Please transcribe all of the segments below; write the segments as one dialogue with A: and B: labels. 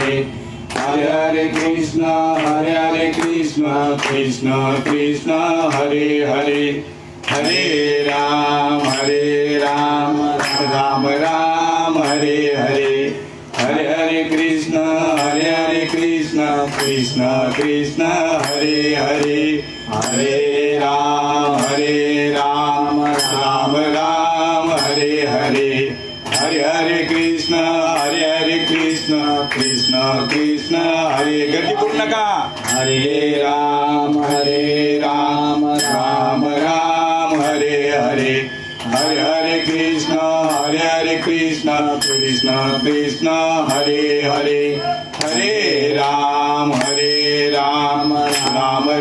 A: हरे हरे हरे कृष्ण कृष्ण कृष्ण हरे हरे हरे राम राम राम हरे हरे हरे हरे कृष्ण कृष्ण कृष्ण हरे हरे हरे राम राम राम हरे हरे हरे हरे कृष्ण कृष्ण कृष्ण हरे गर्दी करू नका हरे राम राम राम हरे हरे हरे हरे कृष्ण कृष्ण कृष्ण हरे हरे हरे राम राम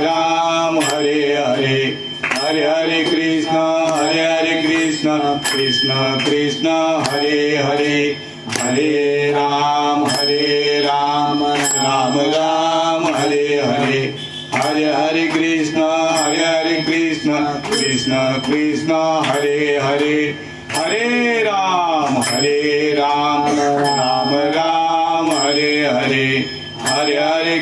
A: राम हरे हरे हरे हरे कृष्ण कृष्ण कृष्ण हरे हरे हरे राम राम राम हरे हरे हरे हरे कृष्ण कृष्ण कृष्ण हरे हरे हरे राम राम राम हरे हरे हरे हरे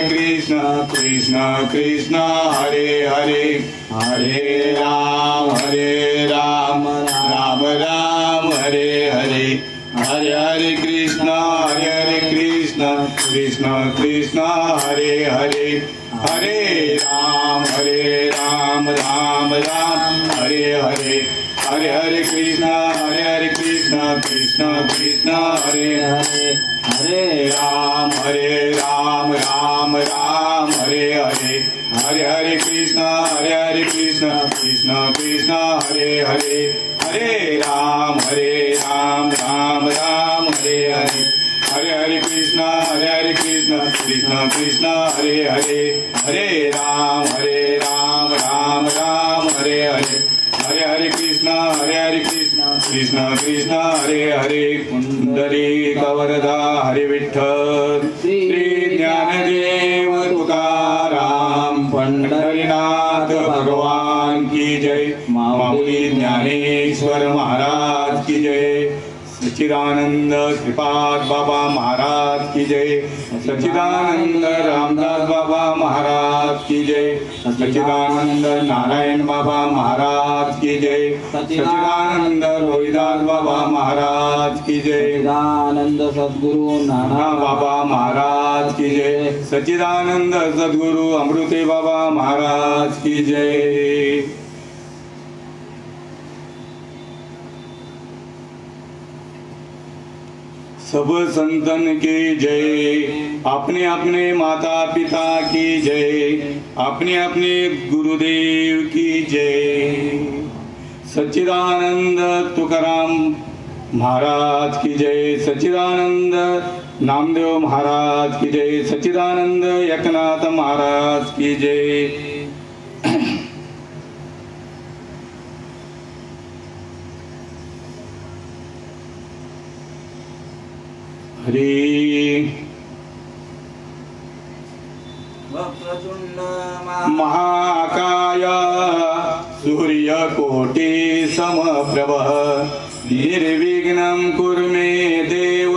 A: कृष्ण कृष्ण कृष्ण हरे हरे हरे राम राम राम हरे हरे हरे हरे कृष्ण कृष्ण कृष्ण हरे हरे हरे राम राम राम हरे हरे हरे हरे कृष्ण कृष्ण कृष्ण हरे हरे हरे राम राम राम हरे हरे हरे हरे कृष्ण कृष्ण कृष्ण हरे हरे हरे राम राम राम हरे हरे हरे हरे कृष्ण कृष्ण कृष्ण हरे हरे हरे राम राम राम हरे हरे हरे हरे कृष्ण कृष्ण कृष्ण हरे हरे पुंडरीक वरदा हरे विठ्ठल श्री ज्ञानदेव तुकाराम पंढरीनाथ भगवान की जय माऊली ज्ञानेश्वर महाराज की जय सच्चिदानंद श्रीपाद बाबा महाराज की जय सच्चिदानंद रामदास बाबा महाराज की जय सच्चिदानंद नारायण बाबा महाराज की जय सच्चिदानंद रोहिदास बाबा महाराज की जय सच्चिदानंद सद्गुरु नाना बाबा महाराज की जय सच्चिदानंद सद्गुरु अमृते बाबा महाराज की जय। सब संतन की जय, अपने अपने माता पिता की जय, अपने अपने गुरुदेव की जय। सच्चिदानंद तुकाराम महाराज की जय, सच्चिदानंद नामदेव महाराज की जय, सच्चिदानंद एकनाथ महाराज की जय। हरे महाकाय सूर्यकोटि समप्रभ निर्विघ्नं कुरु मे देव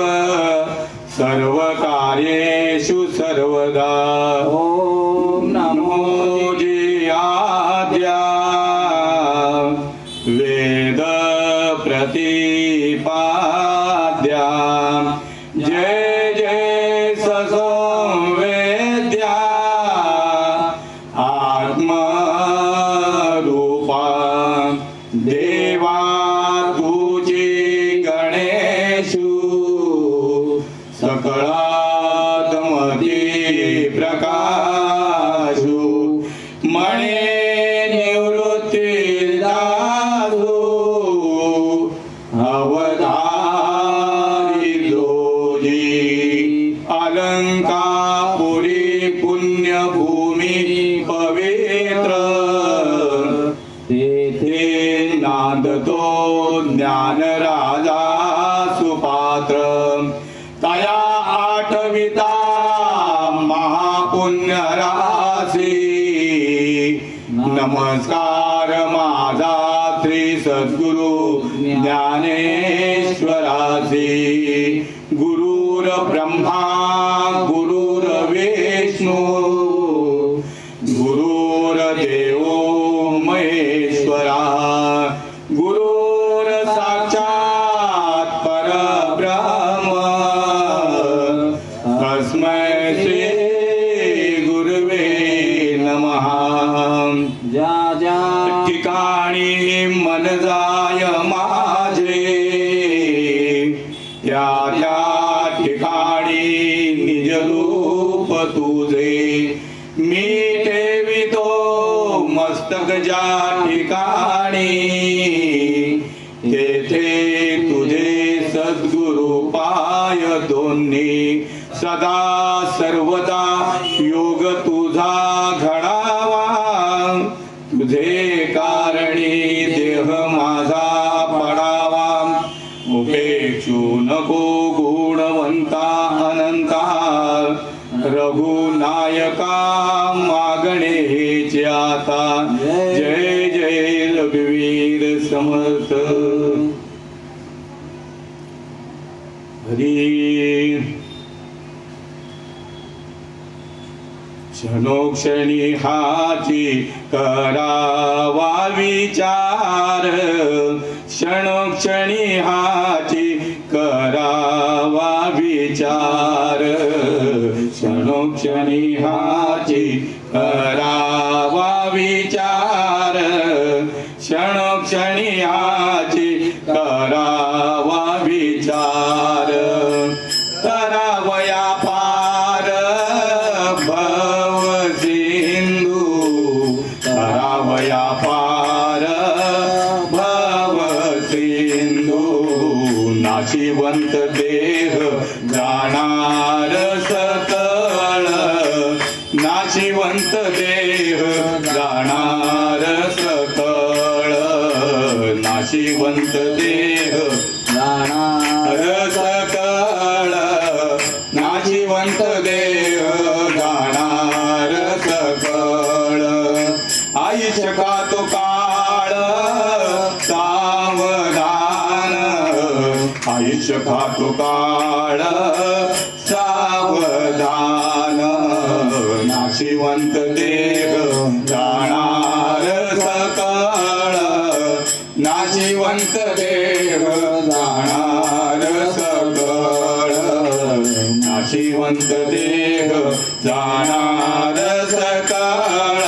A: सर्वकार्येषु सर्वदा। ओम नमो जियाद्या वेद प्रतिपाद्या जय जय ससंवेद्या आत्मरूपा देवा तुझी गणेशु सकळात्मती प्रकाशु मणे निवृत्ती दासु अवधारी अलंकापुरी पुण्यभूमी पवित्र तेथे नांदतो ज्ञान राजा सुपात्र तया आठविता महापुण्य राशी नमस्कार माझा श्री सद्गुरु ज्ञानेश्वरासी गुरु ब्रह्मा गुरुर्विष्णू गुरुर्देवो महेश्वरा गुरुर् साक्षात् परब्रह्म तस्मै श्री गुरुवे नमः।
B: ज्या ज्या
A: ठिकाणी मन जाय माझे त्या त्या ठिकाणी निज रूप तुझे मी ठेवितो मस्तक ज्या ठिकाणी तेथे तुझे सद्गुरु पाय दोन्ही सदा सर्वदा योग तुझा घडावा तुझे कारणी देह माझा पडावा उपेक्षू नको गुणवंता अनंता रघुनायका मागणे हेचे आता जय जय रघुवीर समर्थ हरी क्षणोक्षणी हाची करावा विचार क्षणोक्षणी हाची करावा विचार क्षणोक्षणी हाची करावा विचार क्षणोक्षणी हाची करावा विचार करावया पार भव सिंधू करावया पार भव सिंधू नाशिवंत देह जाणार सकळ नाशिवंत देह जाणार सकळ नाशिवंत देह जाणार सकळ नाशिवंत देह जाणार सकळ आयुष्य का तो काळ सावधान आयुष्य का तो काळ सावधान नाशिवंत देह जाणार सकळ नाशिवंत देह जाणार सकळ नाशिवंत देह जाणार सकळ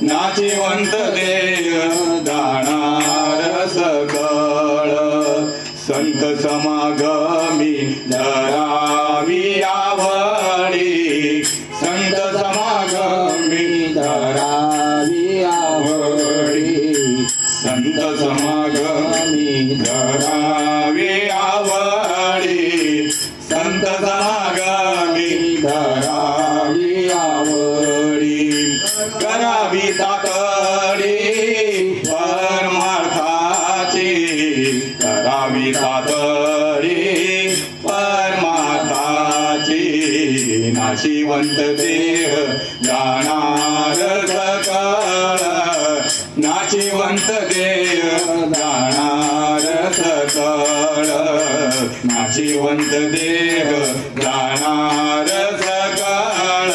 A: नाशिवंत देह जाणार सकळ संत समागमी धरावी आवडी संत समागमी धरावी आवडी संत समागमी धरावी आवडी संत समागमी धरावी आवडी करावी तातडी परमार्थाची करावी तातडी परमार्थाची नाशिवंत देह जाणार सकळ नाशिवंत देह जाणार सकळ नाशिवंत देह जाणार सकळ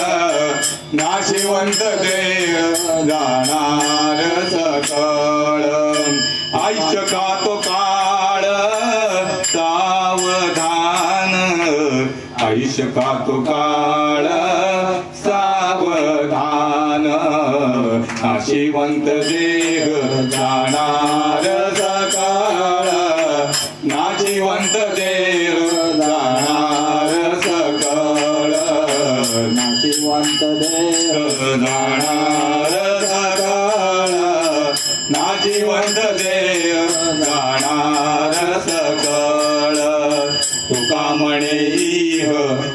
A: नाशिवंत देह जाणार सकळ आयुष्य का तो काळ सावधान आयुष्य का तो काळ सावधान नाशिवंत देह जाणार सकळ नाशिवंत देह जाणार सकळ नाशिवंत देह जाणार सकळ नाशिवंत देह जाणार सकळ तुका म्हणे इह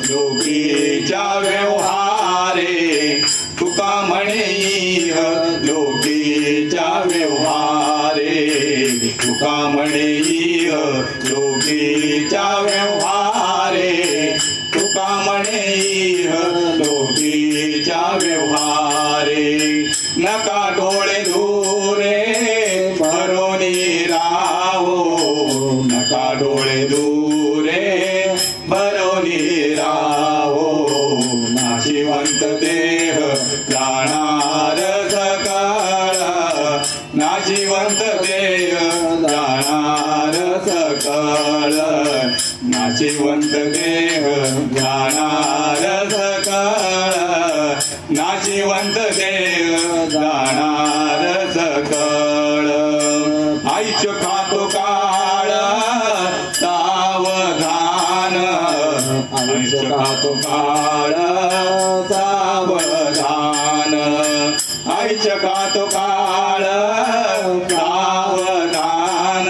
A: लोकीच्या व्यवहारे तुका म्हणे इह लोकीच्या व्यवहारे तुका म्हणे इह लोकीच्या व्यवहारे तुका म्हणे इह लोकीच्या व्यवहारे नका डोळे धुरे भरोनी राहो नका डोळे धुरे भरोनी शरीरा हो नाशिवंत देह जाणार सकळ नाशिवंत देह जाणार सकळ नाशिवंत देह जाणार सकळ नाशिवंत देह जाणार सकळ आईच खातो काळ सावधान आईच खातो काळ सावधान आईच खातो काळ सावधान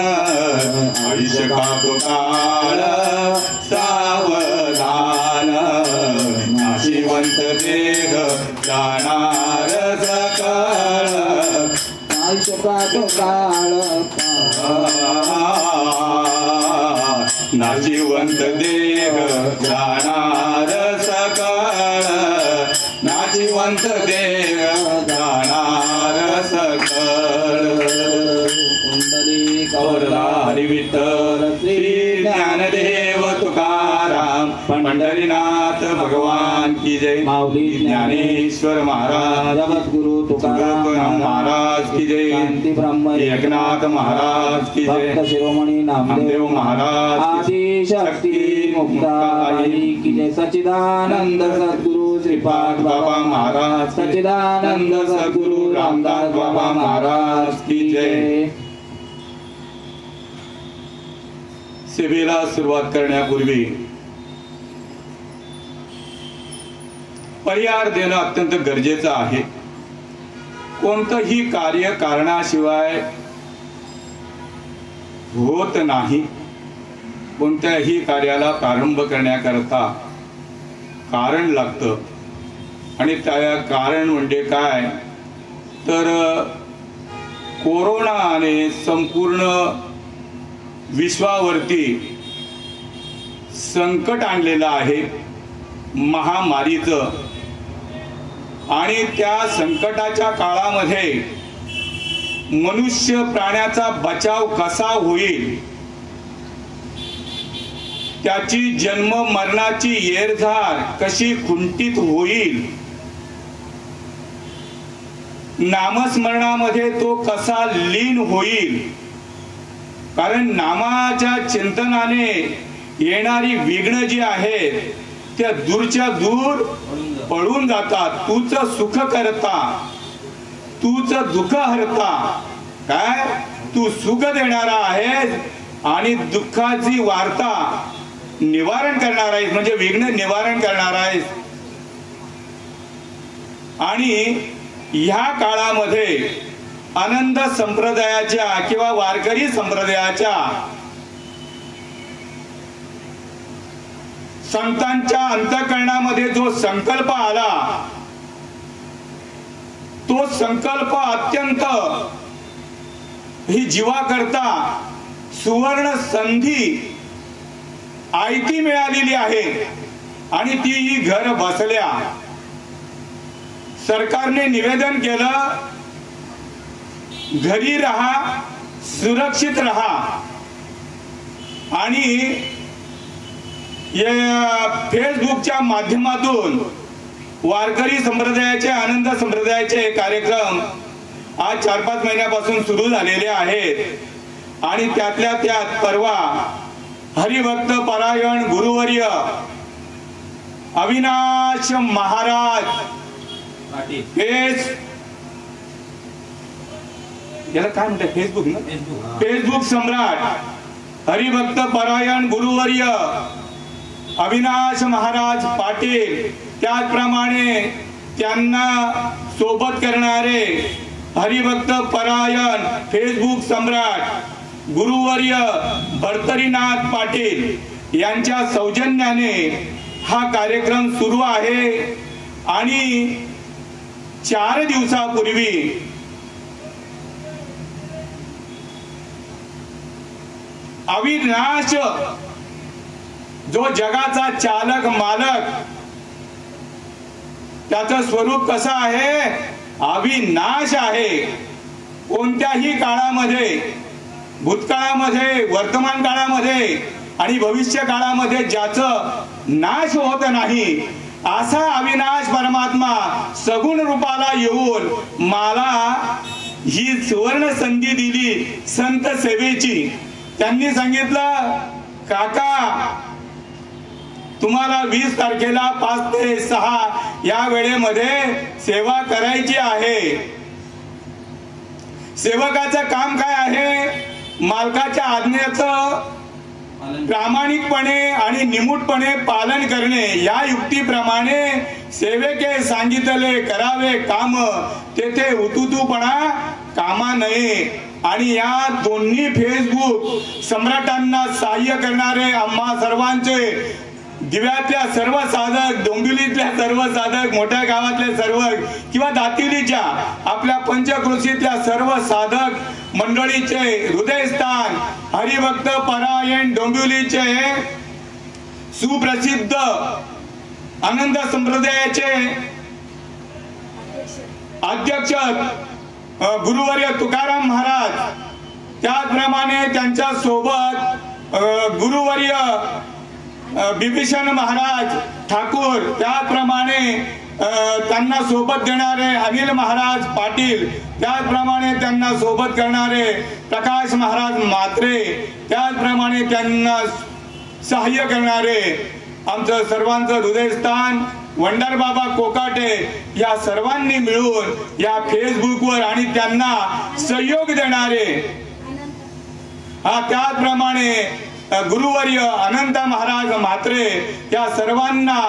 A: आईच खातो काळ सावधान नाशिवंत देह जाणार सकळ
B: आईच खातो काळ
A: नाशिवंत देह जाणार सकळ नाशिवंत देह जाणार सकळ
B: कुंडली
A: कवरला हरी विठ्ठल श्री ज्ञानदेव तुकाराम पंढरीनाथ भगवान की जय
B: माऊली
A: ज्ञानेश्वर महाराज
B: जगद्गुरु तुकाराम
A: महाराज की जय
B: शांती ब्रह्म
A: एकनाथ महाराज की जय
B: भक्त शिरोमणी नामदेव
A: महाराज
B: आदि शक्ती मुक्ताई की जय सच्चिदानंद सद्गुरु श्रीपाद बाबा
A: महाराज
B: सच्चिदानंद सद्गुरु रामदास बाबा महाराज की जय।
A: सेवेला सुरुवात करण्यापूर्वी परिहार देणं अत्यंत गरजेचं आहे। कोणतंही कार्य कारणाशिवाय होत नाही। कोणत्याही कार्याला प्रारंभ करण्याकरता कारण लागतं आणि त्या कारण म्हणजे काय तर कोरोनाने संपूर्ण विश्वावरती संकट आणलेलं आहे महामारीचं आणि त्या संकटाच्या काळामध्ये मनुष्य प्राण्याचा बचाव कसा होईल त्याची जन्म मरणाची येरझार कशी खुंटीत होईल नामस्मरणामध्ये तो कसा लीन होईल कारण नामाच्या चिंतनाने येणारी विघ्न जी आहेत त्या दूरच्या दूर पळून जातात। तूच सुख करता तूच दुःख हरता काय तू सुख देणारा आहेस आणि दुःखाची वार्ता निवारण करणार आहेस म्हणजे विघ्न निवारण करणार आहेस। आणि ह्या काळामध्ये आनंद संप्रदायाच्या किंवा वारकरी संप्रदायाच्या संतांच्या अंतःकरणामध्ये जो संकल्प आला तो संकल्प अत्यंत ही जीवाकरता सुवर्ण संधी आयती मिळालेली आहे आणि ती ही घर बसल्या सरकारने निवेदन केलं घरी राहा सुरक्षित राहा आणि फेसबुकच्या माध्यमातून वारकरी संप्रदायाचे आनंद संप्रदायाचे कार्यक्रम आज 4-5 महिन्यापासून सुरू झालेले आहेत आणि त्यातल्या त्यात परवा हरिभक्त परायण गुरुवर्य अविनाश महाराज याला काय म्हणतात फेसबुक ना फेसबुक सम्राट हरिभक्त परायण गुरुवर्य अविनाश महाराज पाटील त्याचप्रमाणे त्यांना सोबत करणारे हरिभक्त परायण फेसबुक सम्राट गुरुवर्य भर्तरीनाथ पाटील यांच्या सौजन्याने हा कार्यक्रम सुरू आहे आणि 4 दिवसापूर्वी अविनाश जो जगाचा चालक मालक त्याचं स्वरूप कसं आहे अविनाश आहे। कोणत्याही काळामध्ये भूतकाळामध्ये वर्तमान काळामध्ये आणि भविष्य काळामध्ये ज्याचं नाश होत नाही असा अविनाश परमात्मा सगुण रूपाला येऊन मला ही सुवर्ण संधी दिली संत सेवेची. त्यांनी सांगितलं, काका तुम्हाला 20 तारखेला 5 ते 6 या वेळेमध्ये सेवा करायची आहे. सेवकाचं काम काय आहे? मालकाच्या आज्ञेचं प्रामाणिकपणे आणि निमूटपणे पालन करणे. या युक्तीप्रमाणे सेवेके सांगितले करावे काम, तेथे उतुतूपणा कामा नये. आणि या दोन्ही फेसबुक सम्राटांना सहाय्य करणारे आम्हा सर्वांचे, दिव्यातल्या सर्व साधक, डोंबिवलीतल्या सर्व साधक, मोठ्या गावातले सर्व किंवा दातिवलीच्या आपल्या पंचक्रोशीतल्या सर्व साधक मंडळीचे हृदयस्थान हरिभक्त परायण डोंबिवलीचे सुप्रसिद्ध आनंद संप्रदायाचे अध्यक्ष गुरुवर्य तुकाराम महाराज, त्याचप्रमाणे त्यांच्या सोबत गुरुवर्य बिभीषण महाराज ठाकूर, त्याचप्रमाणे त्यांना सोबत देणारे अनिल महाराज पाटील, त्याचप्रमाणे त्यांना सोबत करणारे प्रकाश महाराज म्हात्रे, त्याचप्रमाणे त्यांना सहाय्य करणारे आमचं सर्वांचं हृदयस्थान वंडर बाबा कोकाटे, या सर्वांनी मिळून या फेसबुकवर आणि त्यांना सहयोग देणारे, त्याचप्रमाणे गुरुवर्य अनंत महाराज म्हात्रे, या सर्वांना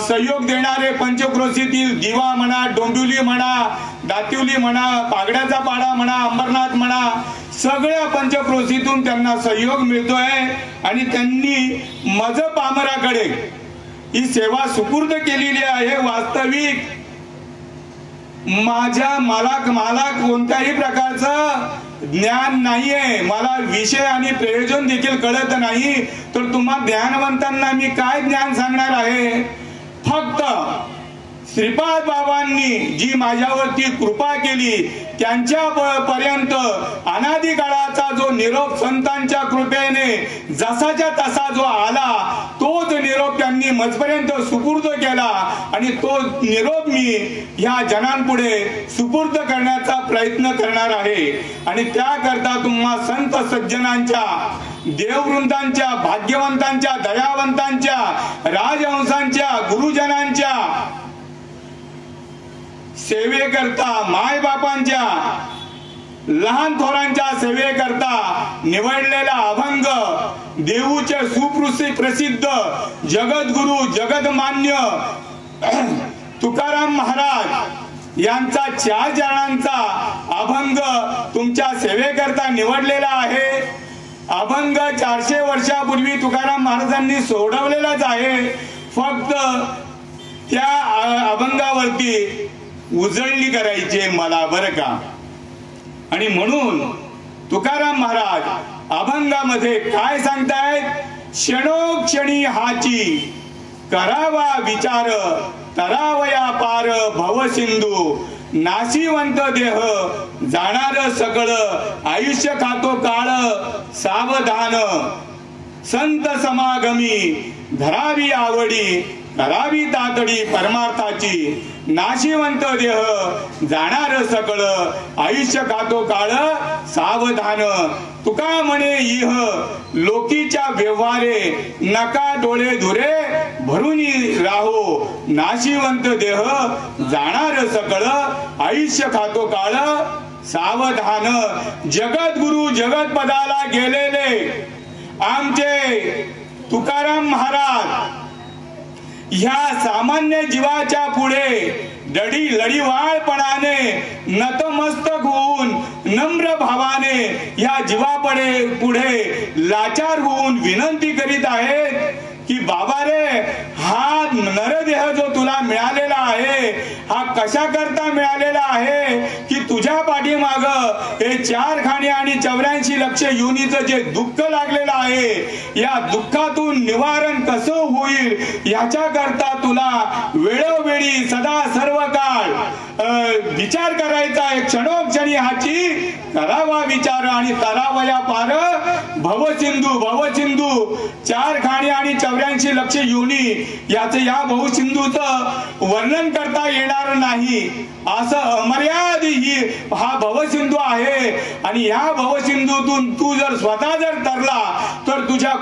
A: सहयोग देणारे पंचक्रोशीतील दिवा म्हणा, डोंबिवली म्हणा, दातिवली म्हणा, पागड्याचा पाडा म्हणा, अंबरनाथ म्हणा, सगळ्या पंचक्रोशीतून त्यांना सहयोग मिळतोय. आणि त्यांनी मज पामराकडे ही सेवा सुपूर्द केलेली आहे. वास्तविक मला कोणत्याही प्रकारचं ज्ञान नाहीये, मला विषय आणि प्रयोजन देखील कळत नाही, तर तुम्हा ज्ञानवंतांना मी काय ज्ञान सांगणार आहे. फक्त श्रीपाद बाबांनी जी माझ्यावरती कृपा केली, त्यांच्या पर्यंत अनादी काळाचा जो निरोप संतांच्या कृपेने जसाच्या तसा जो आला, तोच निरोप त्यांनी मजपर्यंत सुपूर्द केला. आणि तो निरोप मी ह्या जनांपुढे सुपूर्द करण्याचा प्रयत्न करणार आहे. आणि त्याकरता तुम्हा संत सज्जनांच्या, देववृंदांच्या, भाग्यवंतांच्या, दयावंतांच्या, राजहंसांच्या, गुरुजनांच्या सेवेकरता, माय बापांच्या, लहान थोरांच्या सेवेकरता निवडलेला अभंग, देऊचे सुप्रसिद्ध जगद्गुरु जगदमान्य तुकाराम महाराज यांचा 4 जणांचा अभंग तुमच्या सेवेकरता निवडलेला आहे. अभंग 400 वर्षापूर्वी तुकाराम महाराजांनी सोडवलेलाच आहे. फक्त त्या अभंगावरती उजळणी करायची मला, बरं का. आणि म्हणून तुकाराम महाराज अभंगामध्ये काय सांगतायत? क्षणोक्षणी हाची करावा विचार, तरावया पार भवसिंधू, नाशिवंत देह जाणार सगळं, आयुष्य खातो काळ सावधान, संत समागमी धरावी आवडी, करावी तातडी परमार्थाची, नाशिवंत देह जाणार सकळ, आयुष्य खातो काळ सावधान. तुका म्हणे इह लोकीच्या व्यवहारे, नका डोळे धुरे भरून राहो, नाशिवंत देह जाणार सकळ, आयुष्य खातो काळ सावधान. जगद्गुरु जगतपदाला गेलेले आमचे तुकाराम महाराज ह्या सामान्य जीवाच्या पुढे लढीवाळपणाने नतमस्तक होऊन नम्र भावाने ह्या जीवापुढे लाचार होऊन विनंती करीत आहेत की बाबा रे, हा नरदेह जो तुला मिळालेला आहे हा कशा करता मिळालेला आहे की तुझ्या पाठीमाग हे 4 खाणी आणि 84 लक्ष योनीचं जे दुःख लागलेलं आहे या दुःखातून निवारण कसं होईल याच्या करता तुला वेळोवेळी सदा सर्व काळ विचार करायचा आहे. क्षणोक्षणी हाची करावा विचार आणि तरावया पार भवसिंधू. भवसिंधू 4 खाणी आणि 84 लक्ष योनी याच या भवसिंधूचं वर्णन करता येणार नाही असं अमर्याद ही हा भवसिंधू आहे. आणि या भवसिंधूतून तू जर स्वतः जर तरला तर तुझ्या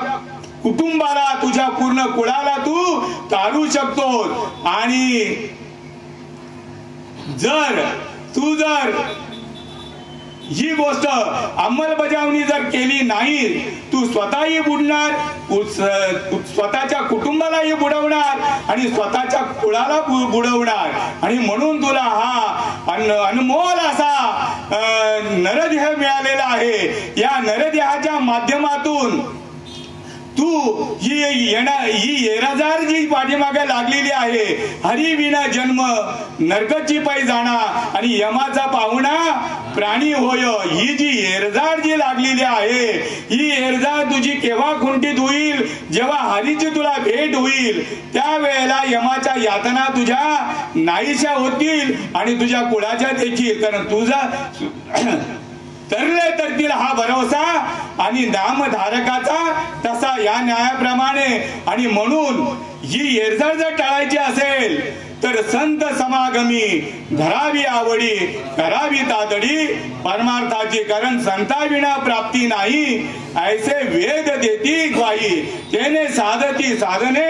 A: कुटुंबाला तुझ्या पूर्ण कुळाला तू तारू शकतोस. आणि जर तू जर ही गोष्ट अंमलबजावणी जर केली नाही तू स्वतःही बुडणार, स्वतःच्या कुटुंबालाही बुडवणार आणि स्वतःच्या कुळाला बुडवणार. आणि म्हणून तुला हा अनमोल असा नरदेह मिळालेला आहे. या नरदेहाच्या माध्यमातून तू ही येराजार जी पाठीमागे लागलेली आहे हरी विना जन्म नरकची पै जाणा आणि यमाचा पाहुणा प्राणी होय. ही जी येरजार जी लागलेली आहे ही येरजार तुझी केव्हा खुंटीत होईल जेव्हा हरीची तुला भेट होईल त्यावेळेला यमाच्या यातना तुझ्या नाहीशा होतील आणि तुझ्या कुळाच्या देखील. कारण तुझा तरले तरतील हा भरोसा आणि नामधारकाचा तसा या न्यायाप्रमाणे. आणि म्हणून ही येरझार जर टाळायची असेल तर संत समागमी धरावी आवडी करावी तातडी परमार्थाची. कारण संताविना प्राप्ती नाही ऐसे वेद देती ग्वाही तेने साधती साधने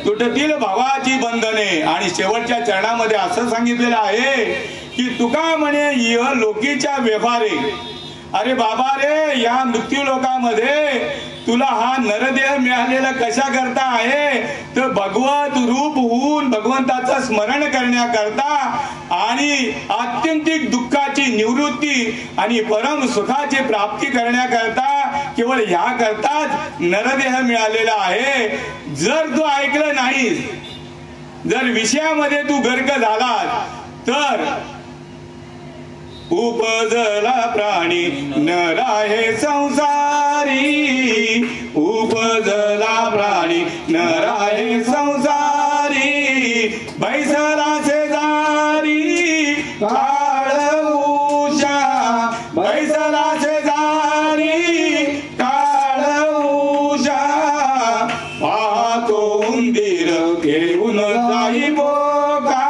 A: तुटतील भावाची बंधने. आणि शेवटच्या चरणामध्ये असं सांगितलेलं आहे की तुका म्हणे इह लोकीच्या व्यवहारे. अरे बाबा रे या मृत्यू लोकांमध्ये तुला हा नरदेह मिळालेला कशा करता आहे तर भगवत रूप होऊन भगवंताचं स्मरण करण्याकरता आणि आत्यंतिक दुःखाची निवृत्ती आणि परम सुखाची प्राप्ती करण्याकरता केवळ ह्या करताच नरदेह मिळालेला आहे. जर तू ऐकलं नाहीस जर विषयामध्ये तू गर्क झालास तर उपजला प्राणी नर आहे संसारी. उपजला प्राणी नर आहे संसारी बैसला शेजारी काळऊषा. बैसला शेजारी काळऊषा पाहतो उंदीर घेऊन जाई बोका.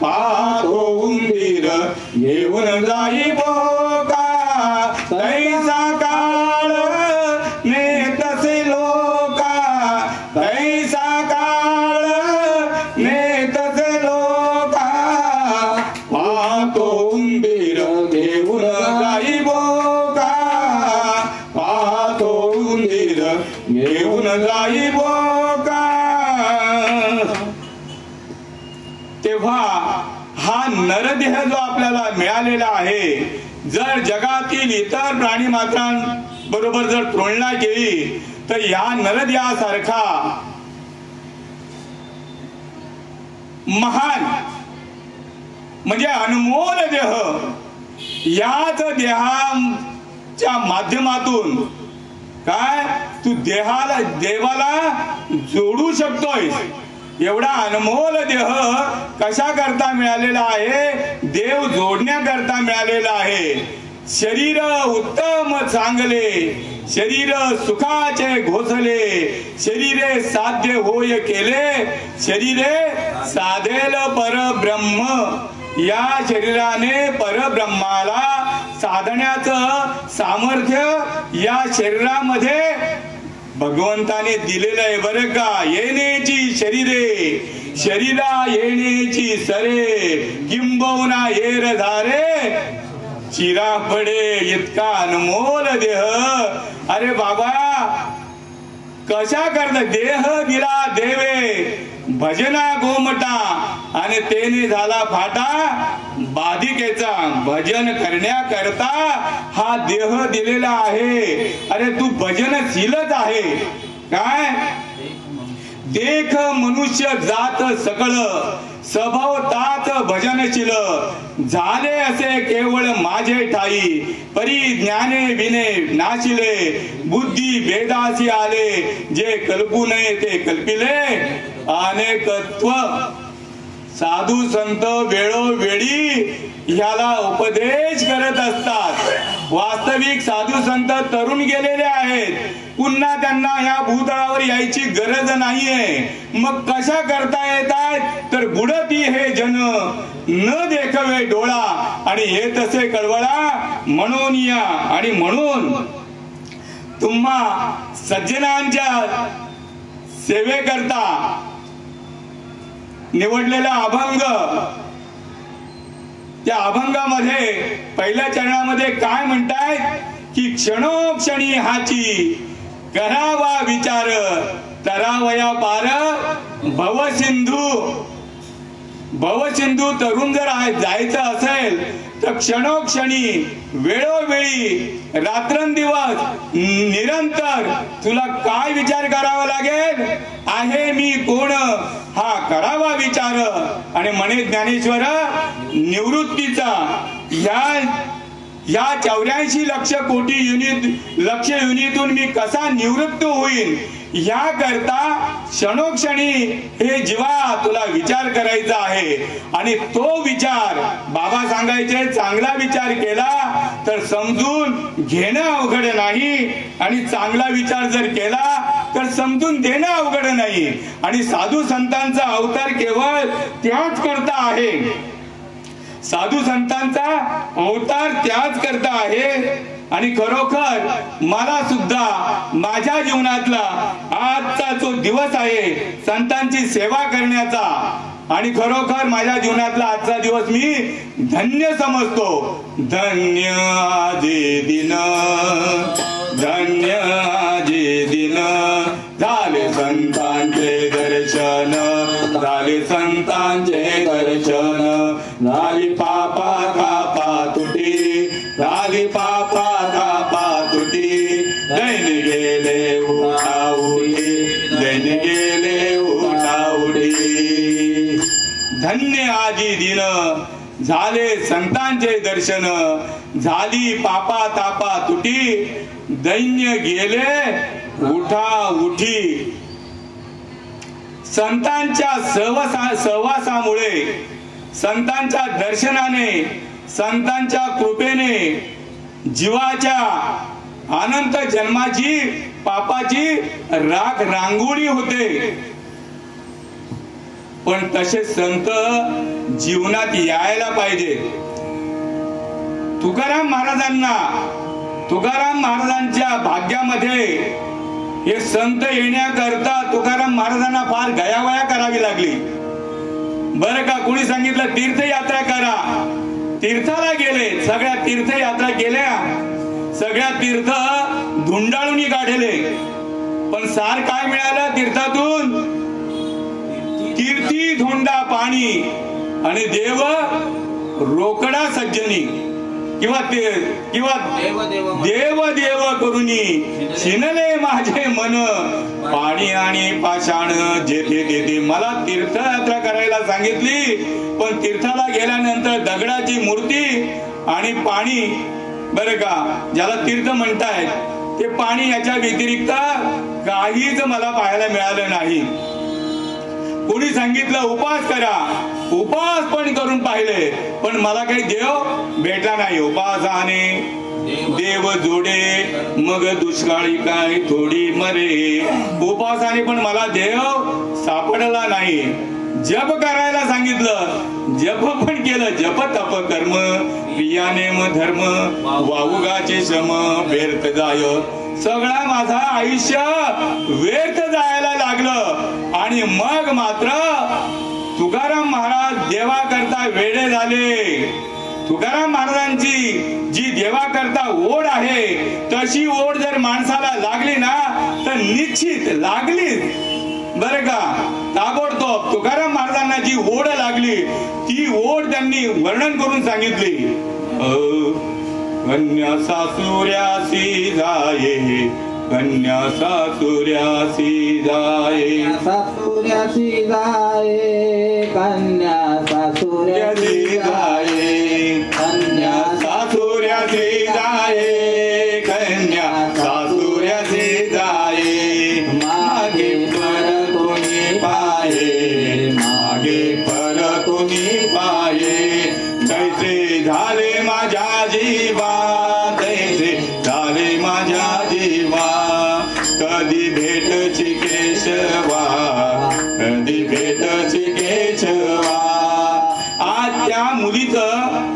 A: पाहतो उंदीर घेऊन जाई बोका तैसा काळ नेतसे लोका. तैसा काळ नेतसे लोका पाहतो उंदीर घेऊन जाई बोका. पाहतो उंदीर घेऊन जाई बोका. तेव्हा हा नरदेह जो आपल्याला मिळालेला आहे जर जगातील इतर प्राणी मात्रांबरोबर जर तुलना केली तर या नरदेहासारखा महान म्हणजे अनमोल देह याच देहाच्या माध्यमातून काय तू देवाला जोडू शकतोय. एवढा अनमोल देह कशा करता मिळालेला आहे देव जोडण्याकरता मिळालेला आहे. शरीर उत्तम चांगले शरीर सुखाचे घोसले शरीरे साध्य होय केले शरीरे साधेल परब्रह्म. या शरीराने परब्रह्माला साधण्याचं सामर्थ्य या शरीरामध्ये भगवंताने दिलेलं आहे बरं का. येण्याची शरीरे शरीरा येण्याची सरे किंबहुना येर धारे चिरा पडे इतका अनमोल देह. अरे बाबा कशा करता देह दिला देवे भजना गोमटा आणि तेने झाला फाटा बाधिकेचा. भजन करण्याकरता हा देह दिलेला आहे. अरे तू भजनशीलच आहे काय. देख मनुष्य जात सकळ स्वभाव तात भजनशील झाले असे केवळ माझे ठाई परी ज्ञाने विने नाशिले बुद्धी भेदासी आले जे कल्पू नये ते कल्पिले अनेकत्व साधू संत वेळोवेळी ह्याला उपदेश करत असतात. वास्तविक साधू संत तरुण गेलेले आहेत, पुन्हा त्यांना ह्या भूतळावर यायची गरज नाहीये. मग कशा करता येतात तर बुडती हे जन न देखवे डोळा आणि हे तसे कळवळा म्हणून या. आणि म्हणून तुम्हा सज्जनांच्या सेवेकरता निवडलेला अभंग, त्या अभंगामध्ये पहिल्या चरणामध्ये काय म्हणतायत की क्षणोक्षणी हाची करावा विचार तरावया पार भवसिंधू तरुण जर जायचं असेल तर क्षणोक्षणी वेळोवेळी रात्रंदिवस निरंतर तुला काय विचार करावा लागेल, आहे मी कोण हा करावा विचार. आणि म्हणे ज्ञानेश्वर निवृत्तीचा या 84 लक्ष कोटी लक्ष युनितून मी कसा निवृत्त होईल या करता क्षणोक्षणी हे जीवा तुला विचार करायचा आहे. आणि तो विचार बाबा सांगायचे चांगला विचार केला तर समजून घेणं अवघड नाही आणि चांगला विचार जर केला तर समजून देणं अवघड नाही. आणि साधू संतांचा अवतार केवळ त्याच करता आहे, साधू संतांचा अवतार त्याच करता आहे. आणि खरोखर मला सुद्धा माझ्या जीवनातला आजचा जो दिवस आहे संतांची सेवा करण्याचा, आणि खरोखर माझ्या जीवनातला आजचा दिवस मी धन्य समजतो. धन्य आजे दिन, धन्य आजे दिन, झाले संतांचे दर्शन, झाले संतांचे दर्शन, झाली पापा कापा तुटी, झाली पापा कापा तुटी, दैन गेले उठा उठी, दैन गेले उठा उठी. धन्य आजी दिन, झाले संतांचे दर्शन, झाली पापा तापा तुटी, दैन्य गेले उठा उठी. संतांच्या सहवासामुळे, संतांच्या दर्शनाने, संतांच्या कृपेने जीवाच्या अनंत जन्माची पापाची राख रांगोळी होते. पण तसे संत जीवनात यायला पाहिजे. तुकाराम महाराजांच्या भाग्यामध्ये हे संत येण्याकरता तुकाराम महाराजांना फार गयावया करावी लागली. बरं का, कोणी सांगितलं तीर्थयात्रा करा, तीर्थाला गेले, सगळ्या तीर्थयात्रा केल्या, सगळ्या तीर्थ धुंडाळून काढले, पण सार काय मिळालं तीर्थातून? कीर्ती धोंडा पाणी आणि देव रोकडा सज्जनी, किंवा देव देव करुनी शिनले माझे मन, पाणी आणि पाषाण जेथे तेथे. मला तीर्थयात्रा करायला सांगितली, पण तीर्थाला गेल्यानंतर दगडाची मूर्ती आणि पाणी, बरं का, ज्याला तीर्थ म्हणतायत ते पाणी, याच्या व्यतिरिक्त काहीच मला पाहायला मिळालं नाही. कोणी सांगितलं उपास करा, उपास पण करून पाहिले, पण मला काही देव भेटला नाही. उपासाने देव जोडे मग दुष्काळी काय थोडी मरे, उपासाने पण मला देव सापडला नाही. जप करायला सांगितलं, जप पण केलं, जप तप कर्म प्रियाने धर्म वाऊगाचे श्रम व्यर्थ जाय, सगळा माझा आयुष्य व्यर्थ जायला लागलं. आणि मग मात्र तुकाराम महाराज देवा करता वेडे झाले. तुकाराम महाराजांची जी देवा करता ओढ आहे तशी ओढ जर माणसाला लागली ना तर निश्चित लागली, बरं का. ताबडतोब तुकाराम महाराजांना जी ओढ लागली ती ओढ त्यांनी वर्णन करून सांगितली. कन्या सासुऱ्यासी जाये कन्या सासुऱ्यासी जाये
B: सासुऱ्यासी जाये कन्या सासुऱ्यासी जाये
A: कन्या सासुऱ्यासी जाये कन्या सासुऱ्यासी जाये मागे परतुनी पाये मागे परतुनी पाये तैसे झाले माझ्या जीवा तैसे झाले माझ्या जीवा कधी भेटची केशवा कधी भेटची केशवा. आज त्या मुलीचं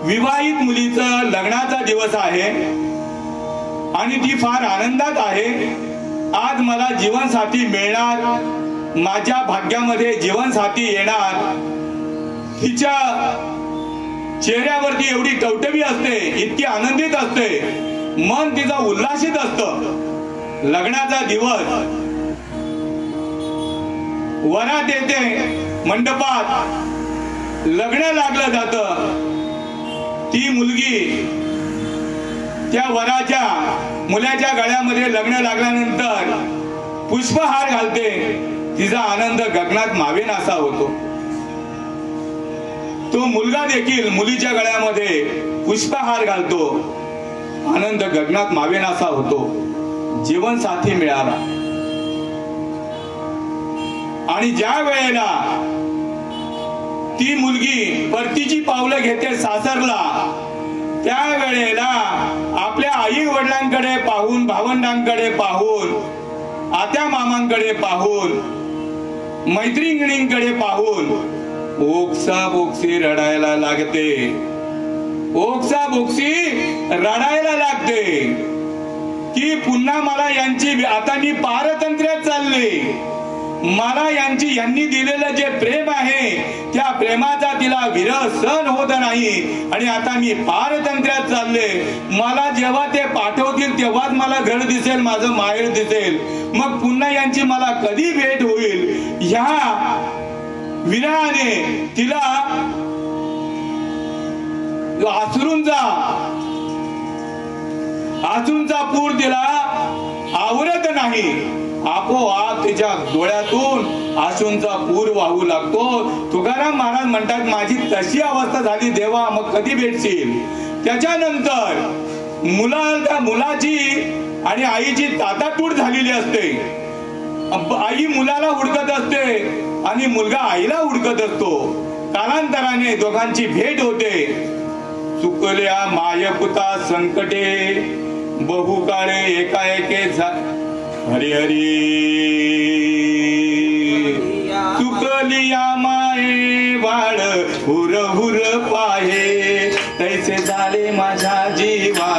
A: विवाहित मुलीचं लग्नाचा दिवस आहे आणि ती फार आनंदात आहे. आज मला जीवनसाथी मिळणार, माझ्या भाग्यामध्ये जीवनसाथी येणार. तिच्या चेहऱ्यावरती एवढी टवटवी असते, इतकी आनंदित असते, मन तिचं उल्हासित असतं. लग्नाचा दिवस, वरात येते, मंडपात लग्न लागलं जातं. ती मुलगी त्या वराच्या मुलाच्या गळ्यामध्ये लग्न लागल्यानंतर पुष्पहार घालते. तिचा आनंद गगनात मावेनासा होतो. तो मुलगा देखील मुलीच्या गळ्यामध्ये पुष्पहार घालतो. आनंद गगनात मावेनासा होतो. जीवनसाथी मिळाला. आणि ज्या वेळेला ती मुलगी परतीची पावलं घेते सासरला, त्या वेळेला आपल्या आई वडिलांकडे पाहून, भावंडांकडे पाहून, आत्या मामांकडे पाहून, मैत्रिणींकडे पाहून ओक्सा बोक्सी रडायला लागते. ओक्सा बोक्सी रडायला लागते की पुन्हा मला यांची, आता मी पारतंत्र्यात चालले, मला यांनी दिलेलं जे प्रेम आहे त्या प्रेमाचा तिला विरह सहन होत नाही आणि आता मी पारतंत्र्यात चालले. मला जेव्हा ते पाठवतील तेव्हाच मला घर दिसेल, माझं माहेर दिसेल. मग पुन्हा यांची मला कधी भेट होईल? ह्या विरहाने तिला आसूंचा पूर तिला आवरत नाही. आपोआप तिच्या डोळ्यातून आसूंचा पूर वाहू लागतो. तुकाराम महाराज म्हणतात, माझी तशी अवस्था झाली देवा, मग कधी भेटशील? त्याच्यानंतर मुलाची आणि आईची ताटातूट झालेली असते. आई मुलाला हुडकत असते आणि मुलगा आईला हुडकत असतो. कालांतराने दोघांची भेट होते. चुकल्या मायपुता संकटे बहुकाळे एकाएके हरी हरी चुकलिया माये वाड हुर हुर पाहे तैसे झाले माझ्या जीवा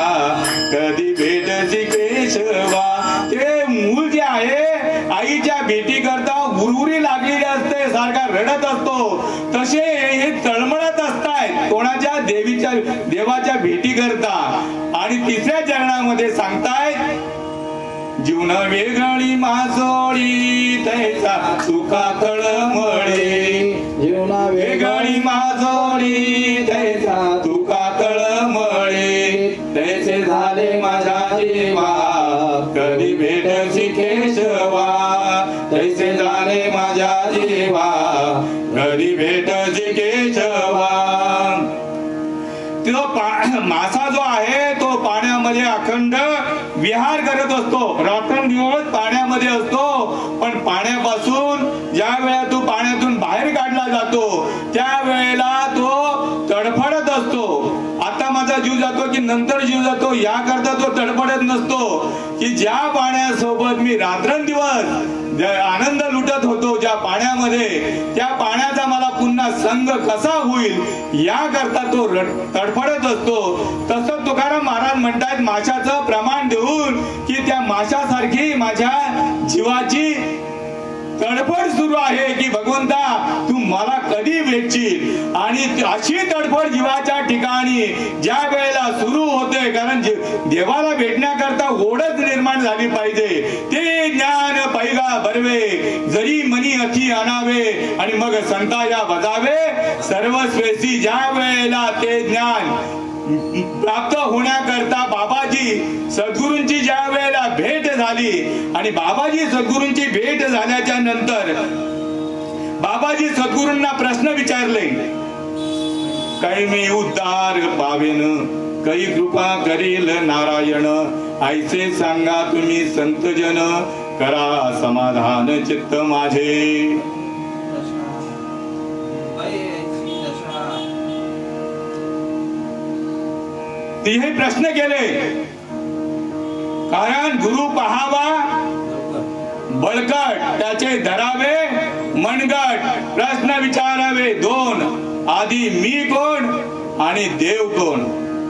A: कधी भेटची केशवा. ते मूल जे आहे आईच्या भेटी करता हुरहुरी लागलेली असते, सारखा रडत असतो. तसे हे तळमळत असतायत कोणाच्या देवाच्या भेटी करता. आणि तिसऱ्या चरणामध्ये सांगतायत, जीवन वेगळी मासोळी तैसा तुका तळमळे. जीवन वेगळी मासोळी तैसा तुका तळमळे तैसे झाले माझ्या जीवा कधी भेटची केशवा. तैसे झाले माझ्या जीवा कधी भेटची केशवा. तो मासा जो आहे तो पाण्यामध्ये अखंड विहार करत असतो, रात्रंदिवस पाण्यामध्ये असतो. पण पाण्यापासून ज्या वेळेला तो पाण्यातून बाहेर काढला जातो त्यावेळेला तो तडफडत असतो. आता माझा जीव जातो की नंतर जीव जातो याकरता तो तडफडत नसतो की ज्या पाण्यासोबत मी रात्रंदिवस आनंद लुटत होतो ज्या पाण्यामध्ये, त्या पाण्याचा मला पुन्हा संग कसा होईल याकरता तो तडफडत असतो. तसं तुकाराम महाराज म्हणतात, माशाचं प्रमाण देऊन की त्या माशासारखी माझ्या जीवाची तडफड सुरू आहे की भगवंता तू मला कधी भेटशील. आणि अशी तडफड जीवाच्या ठिकाणी ज्या वेळेला सुरू होते, कारण देवाला भेटण्याकरता ओढच निर्माण झाली पाहिजे. ते ज्ञान पैगा भरवे जरी मनी अखी आणावे आणि मग संताया बजावे सर्वस्वेसी. ज्या वेळेला ते ज्ञान प्राप्त होण्याकरता बाबाजी सद्गुरूंची ज्या वेळेला भेट झाली आणि बाबाजी सद्गुरूंची भेट झाल्याच्या नंतर बाबाजी सद्गुरूंना प्रश्न विचारले, काही मी उद्धार पावेन, काही कृपा करील नारायण, ऐसे सांगा तुम्ही संतजन, करा समाधान चित्त माझे. हे प्रश्न केले, कारण गुरु पहावा बळकट, त्याचे धरावे मनगट, प्रश्न विचारावे दोन, आधी मी कोण आणि देव कोण.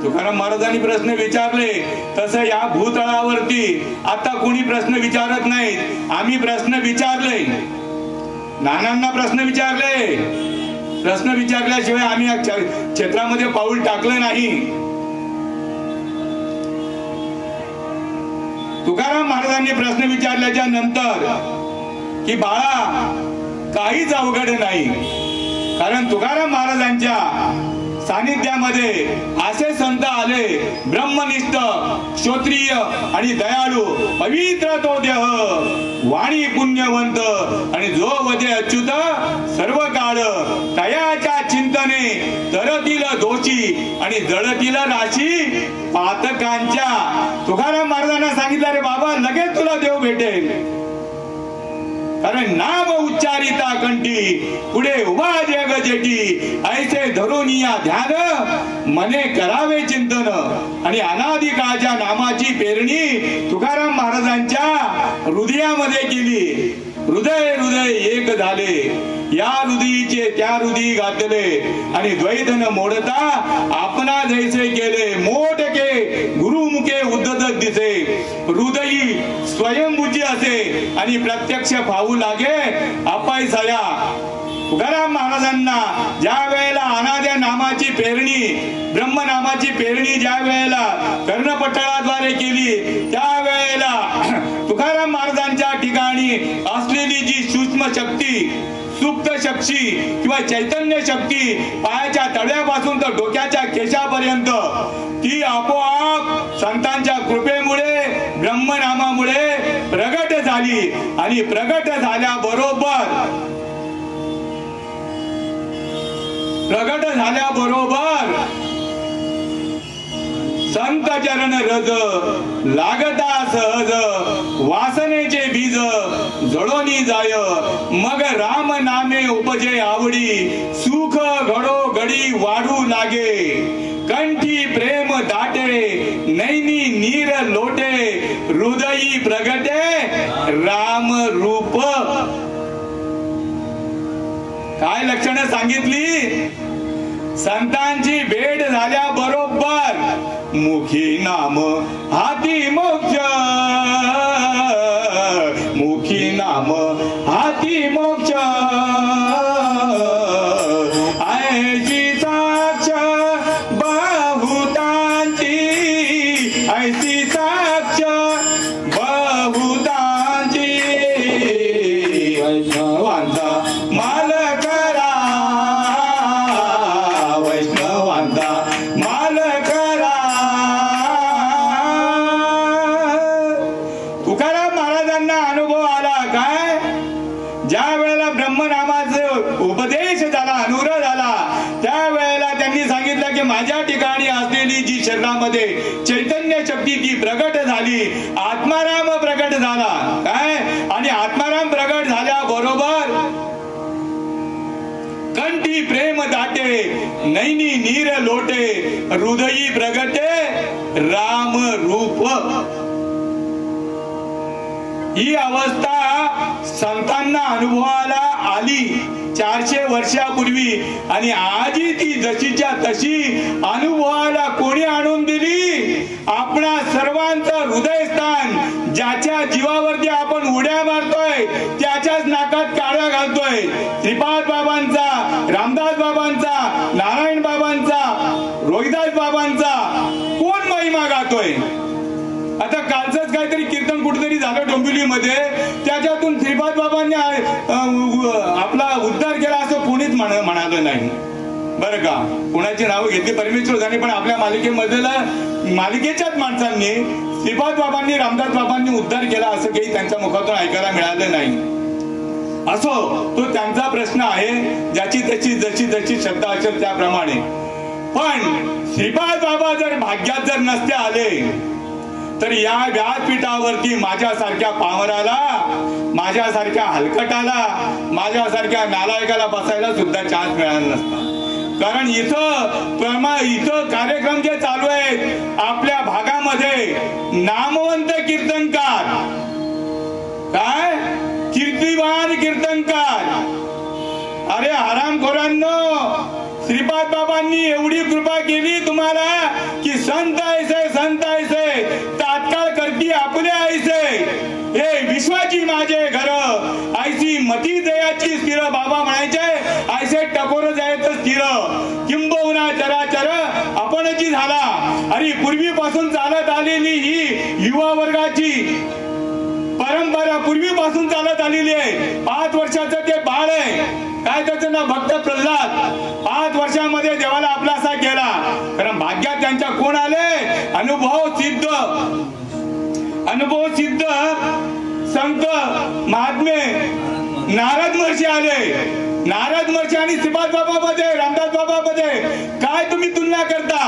A: तुकाराम महाराजांनी प्रश्न विचारले, तसं या भूतळावरती आता कोणी प्रश्न विचारत नाहीत. आम्ही प्रश्न विचारले, नानांना प्रश्न विचारले, प्रश्न विचारल्याशिवाय आम्ही क्षेत्रामध्ये पाऊल टाकलं नाही. तुकाराम महाराजांनी प्रश्न विचारल्याच्या नंतर की बाळा काहीच अवघड नाही, कारण तुकाराम महाराजांच्या सानिध्यामध्ये असे संत आले, ब्रह्मनिष्ठ, क्षत्रिय आणि दयाळू, पवित्र तो देह, वाणी पुण्यवंत आणि जो वदे अच्युत सर्व काळ, तयाच्या चिंतने तरतील दोषी आणि जळतील राशी पातकांच्या. तुकाराम महाराजांना सांगितलं, रे बाबा लगेच तुला देव भेटेल, कारण नाम उच्चारिता कंठी, पुढे उभा जग जेठी, ऐसे धरून या ध्यान, मने करावे चिंतन. आणि अनादि काळच्या नामाची पेरणी तुकाराम महाराजांच्या हृदयामध्ये केली. हृदय हृदय एक झाले, या हृदयीचे त्या हृदयी घातले, आणि द्वैत न मोडता आपणा जैसे केले, मोठके गुरुमुखे उद्धत दिसे, हृदयी स्वयंभूची असे आणि प्रत्यक्ष पाहू लागे अपायसाया. तुकाराम महाराजांना ज्या वेळेला अनाद्या नामाची पेरणी, ब्रह्म नामाची पेरणी ज्या वेळेला कर्णपटलाद्वारे केली, त्या वेळेला तुकाराम महाराजांच्या ठिकाणी असलेली जी सूक्ष्म शक्ती, सुप्त शक्ती किंवा चैतन्य शक्ती, पायाच्या तळव्यापासून तर डोक्याच्या केशापर्यंत, ती आपोआप संतांच्या कृपेमुळे, ब्रह्मनामामुळे प्रगट झाली. आणि प्रगट झाल्याबरोबर संत चरण रज लागता सहज, वासनेचे बीज जळोनी जाय, मग राम नामे उपजे आवडी, सुख घडो घडी वाढू लागे, कंठी प्रेम दाटे, नैनी नीर लोटे, हृदयी प्रगटे राम रूप. काय लक्षणे सांगितली? संतांची भेट झाल्या बरोबर मुखी नाम हाती मोक्ष, मुखी नाम हाती मोक्ष, ऐशी साक्ष बहुतांची, ऐशी साक्ष बहुतांची, वैष्णवांचा माल करा, वैष्णवांचा माल करा. तुकाराम महाराजांना अनुभव आला काय? ज्या वेळेला ब्रह्मनामाचा उपदेश झाला, अनुग्रह झाला, त्या वेळेला त्यांनी सांगितलं की माझ्या ठिकाणी असलेली जी शरीरामध्ये चैतन्य शक्ती ती प्रगट झाली, आत्माराम प्रगट झाला. काय? आणि आत्माराम प्रगट झाल्या बरोबर कंठी प्रेम दाटे, नैनी नीर लोटे, हृदयी प्रगटे राम रूप. ही अवस्था संतांना अनुभवाला आली 400 वर्षापूर्वी, आणि आजही ती जशीच्या तशी अनुभवाला कोणी आणून दिली? आपणा सर्वांचं हृदयस्थान, ज्याच्या जीवावरती आपण उड्या मारतोय, त्याच्याच नाकात काळ्या घालतोय. श्रीपाद बाबांचा, रामदास बाबांचा, नारायण बाबांचा, रोहिदास बाबांचा कोण महिमा गातोय? आता कालचंच काहीतरी कीर्तन कुठेतरी झालं डोंबिवलीमध्ये, त्याच्यातून श्रीपाद बाबांनी आपला उद्धार केला असं कोणीच म्हणालं नाही. बरं का. कोणाची नावं घेतली परमेश्वर जाणे, पण आपल्या मालिकेच्याच माणसांनी श्रीपाद बाबांनी, रामदास बाबांनी उद्धार केला असं काही त्यांच्या मुखातून ऐकायला मिळालं नाही. असो, तो त्यांचा प्रश्न आहे, ज्याची त्याची जशी जशी श्रद्धा असेल त्याप्रमाणे. पण श्रीपाद बाबा जर भाग्यात जर नसते आले तर या व्यासपीठावरती माझ्यासारख्या पामराला, माझ्यासारख्या हलकटाला, माझ्यासारख्या नालायकाला बसायला सुद्धा चान्स मिळाला नसता. कारण इथं कार्यक्रम जे चालू आहेत आपल्या भागामध्ये, नामवंत कीर्तनकार, काय कीर्तिवान कीर्तनकार, अरे हरामखोरांनो, श्रीपाद बाबांनी एवढी कृपा केली तुम्हाला की संत ऐसे तात्काळ करती आपले ऐसे, हे विश्वाची माझे घर, ऐसी मती दयाची स्थिर बाबा म्हणायचे. ऐसे टकोर जायच स्थिर, किंबहुना चराचर आपणची झाला. अरे पूर्वीपासून चालत आलेली ही युवा वर्गाची परंपरा पूर्वीपासून चालत आलेली आहे. 5 वर्षाचं ते बाळ आहे, काय त्याचं नाव भक्त प्रल्हाद, 5 वर्षामध्ये देवाला आपलासा केला. कारण भाग्यात त्यांच्या कोण आले, अनुभव सिद्ध संत महात्मे नारद महर्षी आले. नारद महर्षी आणि श्रीपाद बाबा मध्ये, रामदास बाबा मध्ये काय तुम्ही तुलना करता,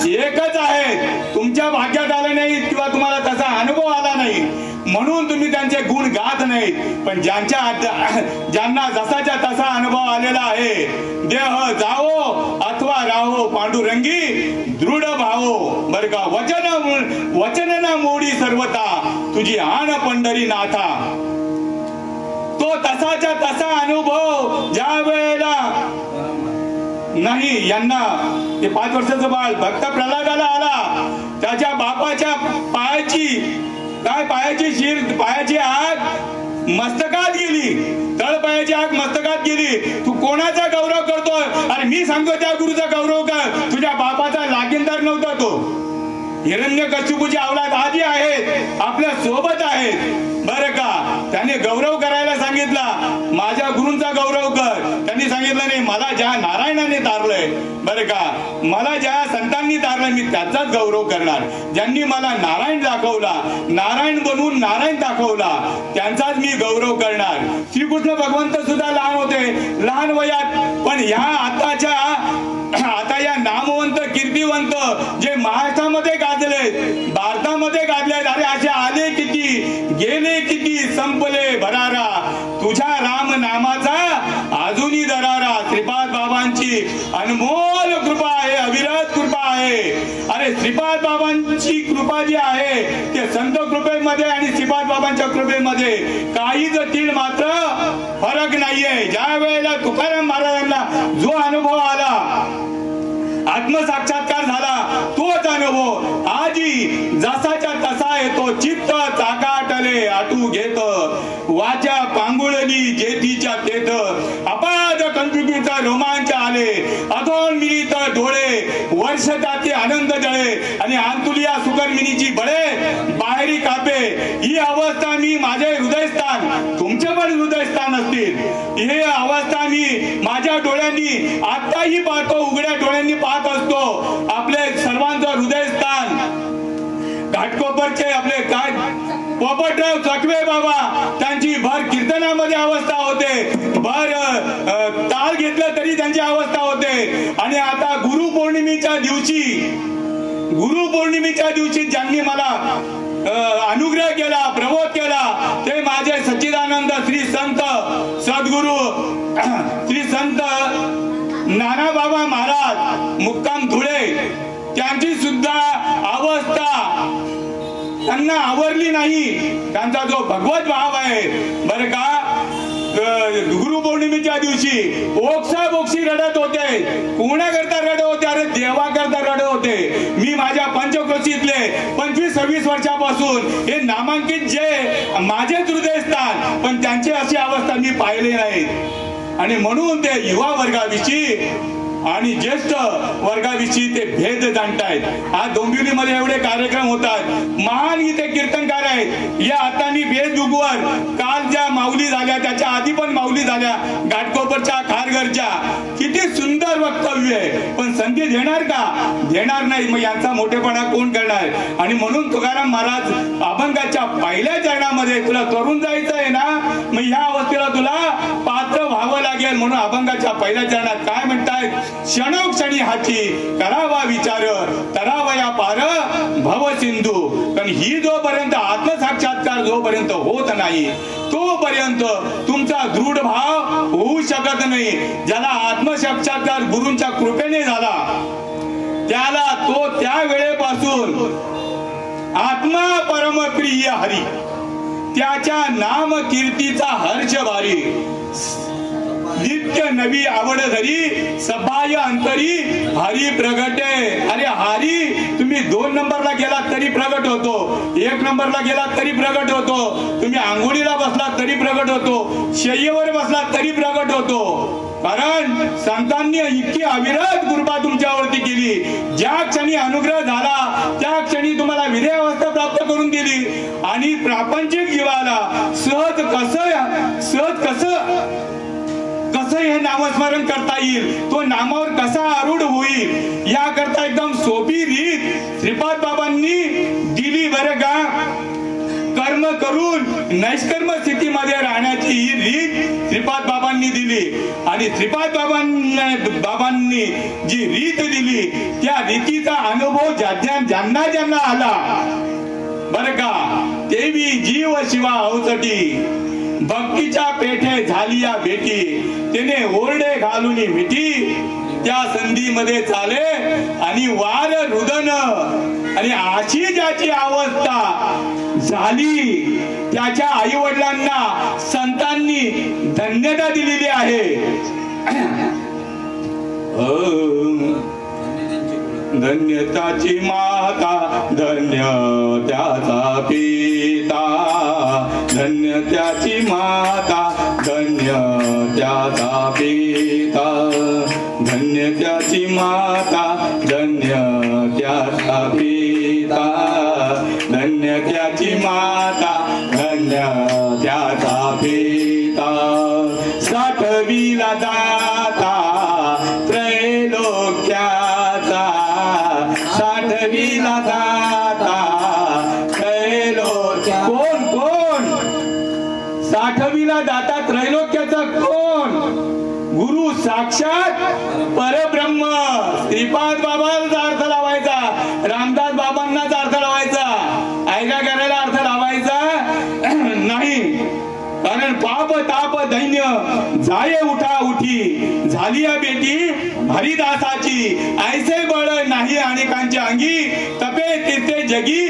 A: एकच आहे. तुमच्या भाग्यात आलं नाही किंवा तुम्हाला तसा अनुभव आला नाही म्हणून तुम्ही त्यांचे गुण गात नाहीत. पण ज्यांना जसाच्या तसा अनुभव आलेला आहे, देह जावो अथवा राहो पांडुरंगी दृढ भावो. बर का, वचन ना मोडी सर्वता तुझी आण पंढरी नाथा. तो तसाच्या तसा अनुभव ज्या वेळेला नाही, यांना ते 5 वर्षाचं बाळ भक्त प्रल्हादाला आला, त्याच्या बापाच्या पायाची आग मस्तकात गेली, तळपायाची आग मस्तकात गेली. तू कोणाचा गौरव करतोय? अरे मी सांगतो त्या गुरुचा गौरव कर, तुझ्या बापाचा लागीनदार नव्हता तो. हिरण्यकशिपूची अवलाद आजी आहेत, आपल्या सोबत आहेत. बरं का, त्याने गौरव करायला सांगितला, माझ्या गुरूंचा गौरव कर. त्यांनी सांगितलं नाही, मला ज्या नारायणाने तारलंय, बरं का, मला ज्या संतांनी तारलंय मी त्याचाच गौरव करणार. ज्यांनी मला नारायण दाखवला, नारायण बनवून नारायण दाखवला, त्यांचाच मी गौरव करणार. श्रीकृष्ण भगवंत सुद्धा लहान होते, लहान वयात, पण आता या नामवंत कीर्तिवंत जे महाराष्ट्रामध्ये गाजले, भारतामध्ये गाजले, अरे असे आले किती, गेले किती, संपले भरारा, तुझ्या राम नामाचा अजूनही दरारा. श्रीपाद बाबांची अनमोल कृपा आहे, अविरत कृपा आहे. अरे श्रीपाद बाबांची कृपा जी आहे ते संत कृपेमध्ये आणि श्रीपाद बाबांच्या कृपेमध्ये काहीच तीळ मात्र फरक नाहीये. ज्या वेळेला तुकाराम महाराजांना जो अनुभव आला, आत्मसाक्षात्कार झाला, तोच अनुभव आजी जसाच्या तसा येतो. चित्त चाकाटले आटू घेत, वाचा पांगुळली जेथीच्या तेथ, अपाद कंटुकीचा रोमांच आले, अधोन मिलित डोळे, वर्ष जाती आनंद जळे, आणि आंतुलिया सुकर्मिनीची बळे बाहेरी कापे. ही अवस्था मी माझे हृदयस्थान, तुमचे पण हृदयस्थान असतील, ही अवस्था मी माझ्या डोळ्यांनी आताही पाहतो, उघड्या डोळ्यांनी पाहत असतो. आपले सर्वांचं हृदयस्थान घाटकोपरचे आपले काय पोपटराव चकवे बाबा, त्यांची भर कीर्तनामध्ये अवस्था होते, भर ताल घेतलं तरी त्यांची अवस्था होते. आणि आता गुरुपौर्णिमेच्या दिवशी ज्यांनी मला अनुग्रह केला, प्रबोध केला, ते माझे सच्चिदानंद श्री संत सद्गुरु श्री संत नाना बाबा महाराज मुक्काम धुळे, त्यांची सुद्धा अवस्था त्यांना आवरली नाही. त्यांचा जो भगवत भाव आहे, बरं का, गुरुपौर्णिमेच्या दिवशी ओक्साबोक्षी रडत होते. कोणाकरता रडत होते? अरे देवाकरता रडत होते. मी माझ्या पंचक्रोशीतले 25-26 वर्षापासून हे नामांकित जे माझेच हृदयस्थान, पण त्यांची अशी अवस्था मी पाहिली नाही. आणि म्हणून ते युवा वर्गाविषयी आणि ज्येष्ठ वर्गाविषयी ते भेद जाणतायत। आज डोंबिवलीमध्ये एवढे कार्यक्रम होतात, महान इथे कीर्तनकार आहेत। या हाताने फेसबुकवर काल ज्या माऊली झाल्या त्याच्या आधी पण माऊली झाल्या घाटकोपरच्या खारघरच्या, किती सुंदर वक्तव्य आहे, पण संधी देणार का? देणार नाही। मग यांचा मोठेपणा कोण करणार? आणि म्हणून तुकाराम महाराज अभंगाच्या पहिल्या चरणामध्ये तुला तरुण जायचं आहे ना, मग ह्या अवस्थेला तुला पात्र व्हावं लागेल। म्हणून अभंगाच्या पहिल्या चरणात काय म्हणतायत? क्षणोक्षणी हाची करावा विचार, तरावया पार भव सिंधू। कारण ही जोपर्यंत आत्मसाक्षात्कार जोपर्यंत होत नाही तोपर्यंत तुमचा दृढ भाव होऊ शकत नाही। ज्याला आत्मसाक्षात्कार गुरूंच्या कृपेने झाला त्याला तो त्या वेळेपासून आत्मा परमप्रिय हरी, त्याच्या नाम कीर्तीचा हर्ष भारी, नित्य नवी आवड धरी सबाह्य अंतरी हरी प्रगटे। अरे हरी तुम्ही 2 नंबरला गेला तरी प्रगट होतो, 1 नंबरला गेला तरी प्रगट होतो, तुम्ही आंघोळीला बसला तरी प्रगट होतो, शय्येवर बसला तरी प्रगट होतो। कारण संतांनी इतकी अविरत कृपा तुमच्यावरती केली, ज्या क्षणी अनुग्रह झाला त्या क्षणी तुम्हाला विधेय अवस्था प्राप्त करून दिली। आणि प्रापंचिक जीवाला सहज कसं हे नामस्मरण करता येईल, तो नामावर कसा आरूढ होईल, याकरता एकदम सोपी रीत श्रीपाद बाबांनी दिली बरं का। कर्म करून नैष्कर्म स्थितीमध्ये राहण्याची ही रीत श्रीपाद बाबांनी दिली। आणि श्रीपाद बाबांनी जी रीत दिली त्या रीतीचा अनुभव ज्यांना आला बरं का, देवी जीव शिवा अवचटी, भक्तीच्या पेठे झाली या भेटी, तिने ओरडे घालून मिठी, त्या संधीमध्ये चाले आणि वार रुदन। आणि अशी ज्याची अवस्था झाली त्याच्या आई वडिलांना संतांनी धन्यता दिलेली आहे। धन्यताची माता धन्य त्याचा पिता, धन्य त्याची माता धन्य त्याचा पिता, धन्य त्याची माता धन्य त्याचा पिता, धन्य त्याची माता धन्य त्याचा पिता। साठविला दाता त्रैलोक्याचा, साठविला दाता त्रैलोक्या। कोण साठविला दाता त्रैलोक्याचा कोण? गुरु साक्षात परब्रह्म। श्रीपाद बाबांचा अर्थ लावायचा, रामदास बाबांनाच अर्थ लावायचा, ऐका करायला अर्थ लावायचा नाही। कारण पाप ताप दैन्य जाये उठा उठी, झाली या बेटी हरिदासाची, ऐसे बळ नाही अनेकांच्या अंगी, तपे तीर्थे जगी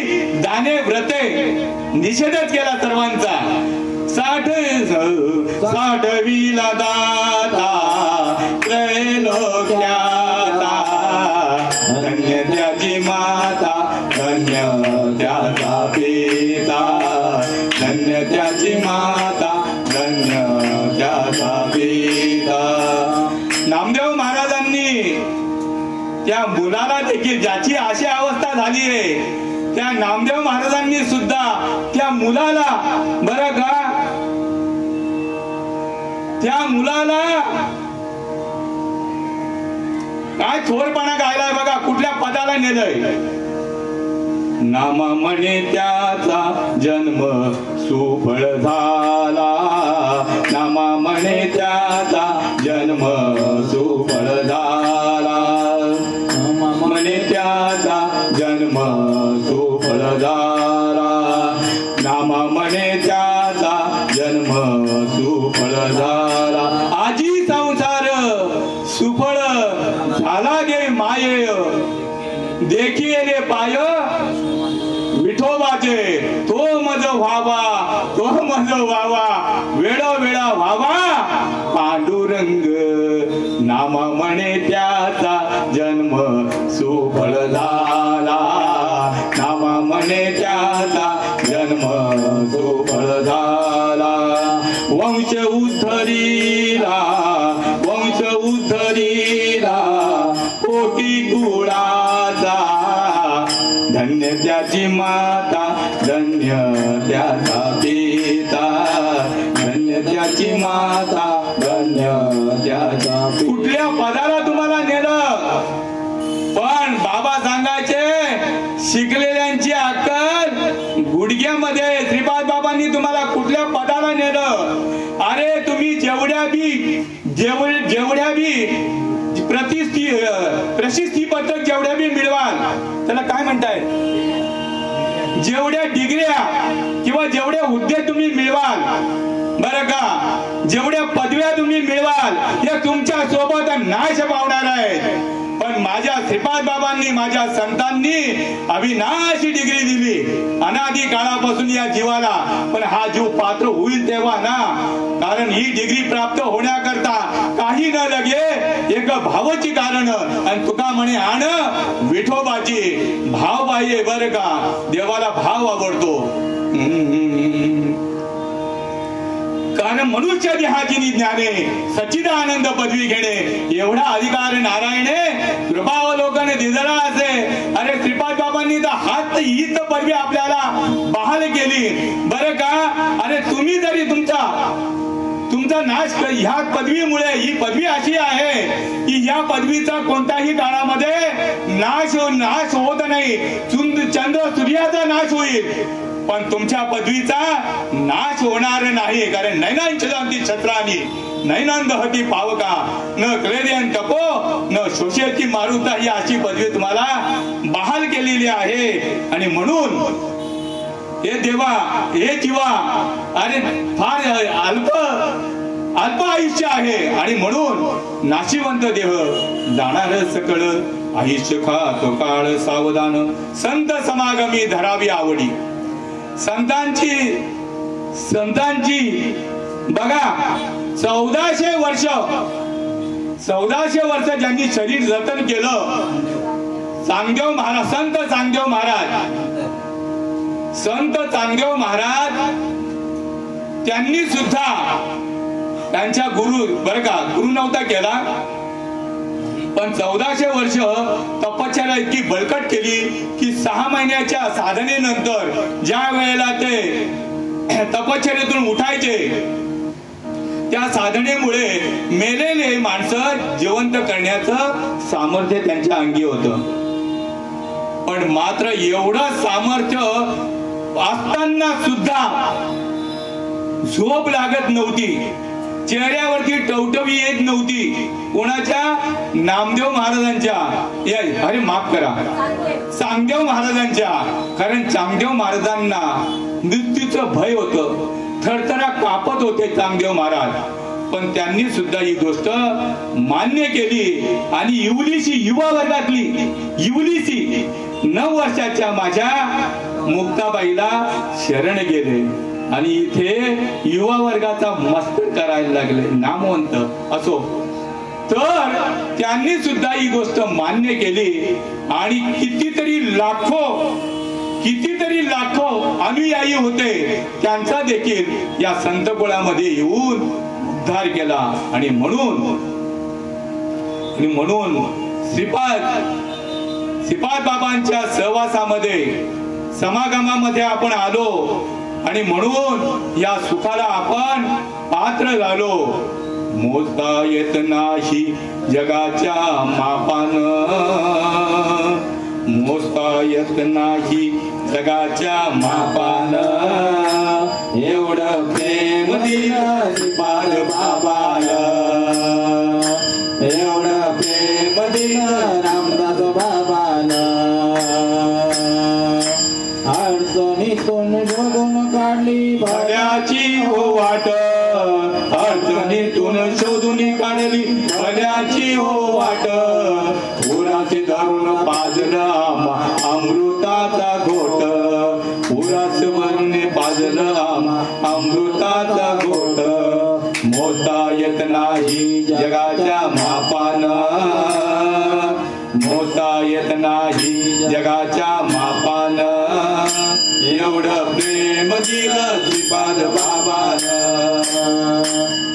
A: दाने व्रते। निषेधच केला सर्वांचा। साठविला दाता त्रैलोक्याचा, धन्य त्याची माता धन्य त्याचा पिता, धन्य त्याची माता धन्य त्याचा पिता। नामदेव महाराजांनी त्या मुलाला देखील, ज्याची अशी अवस्था झाली आहे त्या नामदेव महाराजांनी सुद्धा त्या मुलाला बरं का, त्या मुलाला काय थोरपणा गायलाय बघा, कुठल्या पदाला नेलंय। नामा म्हणे त्याचा जन्म सुफळ झाला, नामा म्हणे त्याचा जन्म सुफळ झाला, नामा म्हणे त्याचा जन्म सुफळ झाला, नामा म्हणे त्याचा जन्म सुफळ झाला। आजी संसार सुफळ झाला गे माये, देखिले पाय विठोबाचे, तो मज व्हावा तो मज व्हावा, वेळोवेळा व्हावा पांडुरंग। नामा म्हणे त्याचा जन्म सुफळ झाला, नामा म्हणे त्याचा जन्म सुफळ झाला। वंश उद्धरीला, वंश उद्धरीला, त्याची माता धन्य त्याचा पिता धन्य त्याची माता धन्य त्याचा पिता. कुठल्या पदाला तुम्हाला नेलं पण बाबा सांगायचे शिकलेल्यांची अक्कल गुडघ्यामध्ये. श्रीपाद बाबांनी तुम्हाला कुठल्या पदाला नेलं. अरे तुम्ही जेवढ्या बी प्रसिद्धी पत्रक जेवढ्या बी मिळवाल त्याला काय म्हणताय जेवढ्या डिग्र्या किंवा जेवढे हुद्दे तुम्ही मिळवाल बरं का जेवढ्या पदव्या तुम्ही मिळवाल हे तुमच्या सोबत नाश पावणार आहे. पण माझ्या श्रीपाद बाबांनी माझ्या संतांनी अविनाशी डिग्री दिली अनादी काळापासून या जीवाला. पण हा जीव पात्र होईल तेव्हा ना. कारण ही डिग्री प्राप्त होण्याकरता काही न लगे एक भावाची कारण. आणि तुका म्हणे आण विठोबाची भाव पाहिजे बरं का. देवाला भाव आवडतो. कारण मनुष्य देहाची ज्ञाने सच्चिदानंद पदवी घेणे एवढा अधिकार नारायणे कृपावलोकन दिलेला असे. अरे श्रीपाद बाबांनी तर हात हीच पदवी आपल्याला बहाल केली बरं का. अरे तुम्ही जरी तुमचा नाश ह्या पदवीमुळे ही पदवी अशी आहे की ह्या पदवीचा कोणत्याही काळामध्ये नाश होत नाही. चंद्र सूर्याचा नाश होईल पण तुमच्या पदवीचा नाश होणार नाही. कारण नैनांची छत्रानी नैनांद हती पावका न क्लेदेन तपो न शोषेची मारुता ही अशी पदवी तुम्हाला बहाल केलेली आहे. आणि म्हणून हे देवा हे जीवा अरे फार अल्प आयुष्य आहे. आणि म्हणून नाशिवंत देह जाणार सकळ आयुष्य खातो काळ सावधान संत समागमी धरावी आवडी. संतांची बघा 1400 वर्ष ज्यांनी शरीर जतन केलं चांगदेव महाराज संत चांगदेव महाराज त्यांनी सुद्धा त्यांच्या गुरु बरं का गुरु नव्हता केला पण 1400 वर्ष तपश्चर्या इतकी बळकट केली की 6 महिन्याच्या साधनेनंतर ज्या वेळेला ते तपश्चर्येतून उठायचे त्या साधनेमुळे मेलेले माणसं जिवंत करण्याचं सामर्थ्य त्यांच्या अंगी होतं. पण मात्र एवढं सामर्थ्य असताना सुद्धा झोप लागत नव्हती. चेहऱ्यावरती टवटवी येत नव्हती. कोणाच्या नामदेव महाराजांच्या अरे माफ करा चांगदेव महाराजांच्या. कारण चांगदेव महाराजांना मृत्यूचं भय होतं. थरथरा कापत होते चांगदेव महाराज. पण त्यांनी सुद्धा ही गोष्ट मान्य केली आणि युवा वर्गातली 9 वर्षाच्या माझ्या मुक्ताबाईला शरण गेले आणि इथे युवा वर्गाचा मस्तक करायला लागले नामवंत असो. तर त्यांनी सुद्धा ही गोष्ट मान्य केली आणि कितीतरी लाखो अनुयायी होते त्यांचा देखील या संत कुळामध्ये येऊन उद्धार केला. आणि म्हणून श्रीपाद बाबांच्या सहवासामध्ये समागमामध्ये आपण आलो आणि म्हणून या सुखाला आपण पात्र झालो. मोजता येत नाही जगाच्या मापान मोजता येत नाही जगाच्या मापान एवढं प्रेम दिलं श्रीपाद बाबाला एवढं प्रेम दिलं रामदास बाबाला.
B: अडचणीतून शोधून काढली
A: भल्याची हो वाट अडचणीतून शोधून काढली भल्याची हो वाट. पुराचे धरून पाजलं अमृताचा घोट पुराच वरून पाजलं अमृताचा घोट. मोजता येत नाही जगाच्या मापान मोजता येत नाही जगाच्या मापान एवढं प्रेम दिलं श्रीपाद बाबानं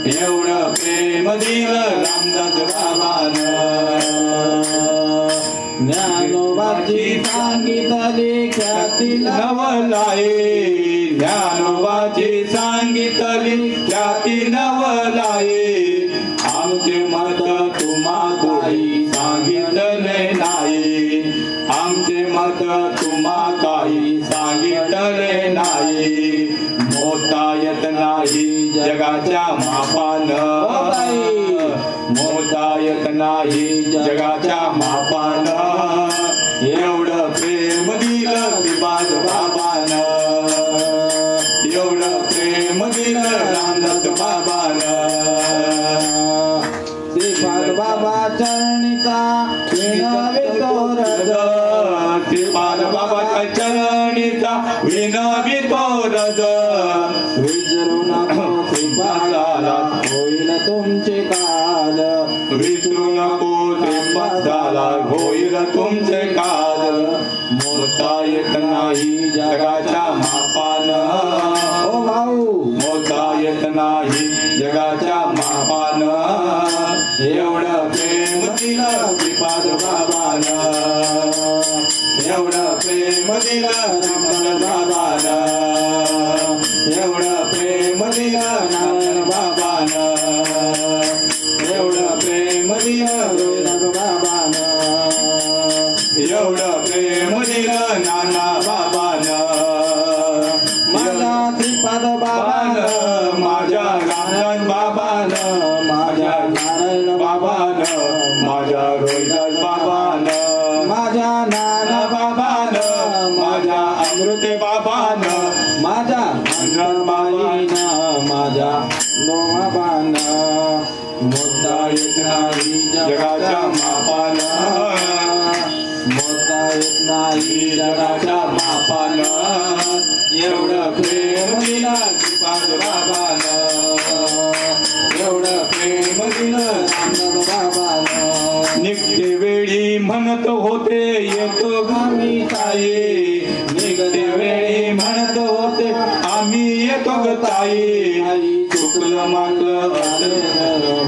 A: एवढं प्रेम दिलं रामदास बाबानं.
B: ज्ञानोबाची सांगितली ख्यात ख्याती
A: नवलाये ज्ञानोबाची सांगितली ख्याती नवलाये आमचे मत तुम्हा काही सांगितले नाही आमचे मत तुम्हा काही सांगितले नाही मोजता येत नाही जगाच्या मापान मोजता येत नाही जगाच्या मापान एवढं प्रेम दिलं श्रीपाद बाबान एवढं प्रेम दिलं रामदास बाबान
B: श्रीपाद बाबा चरणीचा विनवितो हृद
A: श्रीपाद बाबाच्या चरणीचा विनवितो हृद
B: विसरू नको श्रीपादाला होईल तुमचे काल
A: विसरू नको श्रीपादाला होईल तुमचे काल मोजता येत नाही जगाच्या मापान
B: ओ भाऊ
A: मोजता येत नाही जगाच्या मापान एवढं प्रेम दिलं श्रीपाद बाबान एवढं प्रेम दिलं रामदास बाबान एवढं प्रेम दिलं नारायण बाबान एवढं प्रेम दिलं रोहिदास बाबान एवढं प्रेम दिलं नाना बाबान
B: माझा श्रीपाद बाबान
A: माझ्या रामदास बाबान माझ्या नारायण बाबान माझ्या रोहिदास बाबान
B: माझ्या नाना
A: बाबान माझ्या अमृते बाबान
B: माझ्या बाबान माझ्या बाबान मोजता येत नाही
A: जगाच्या मापान
B: मोजता येत नाही
A: जगाच्या मापान एवढं प्रेम दिलं श्रीपाद बाबान एवढं प्रेम दिलं
B: रामदास बाबान
A: निघते वेळी म्हणत होते येतो आम्ही ताई निघते वेळी म्हणत होते आम्ही येतो ग ताई चुकलं मागलं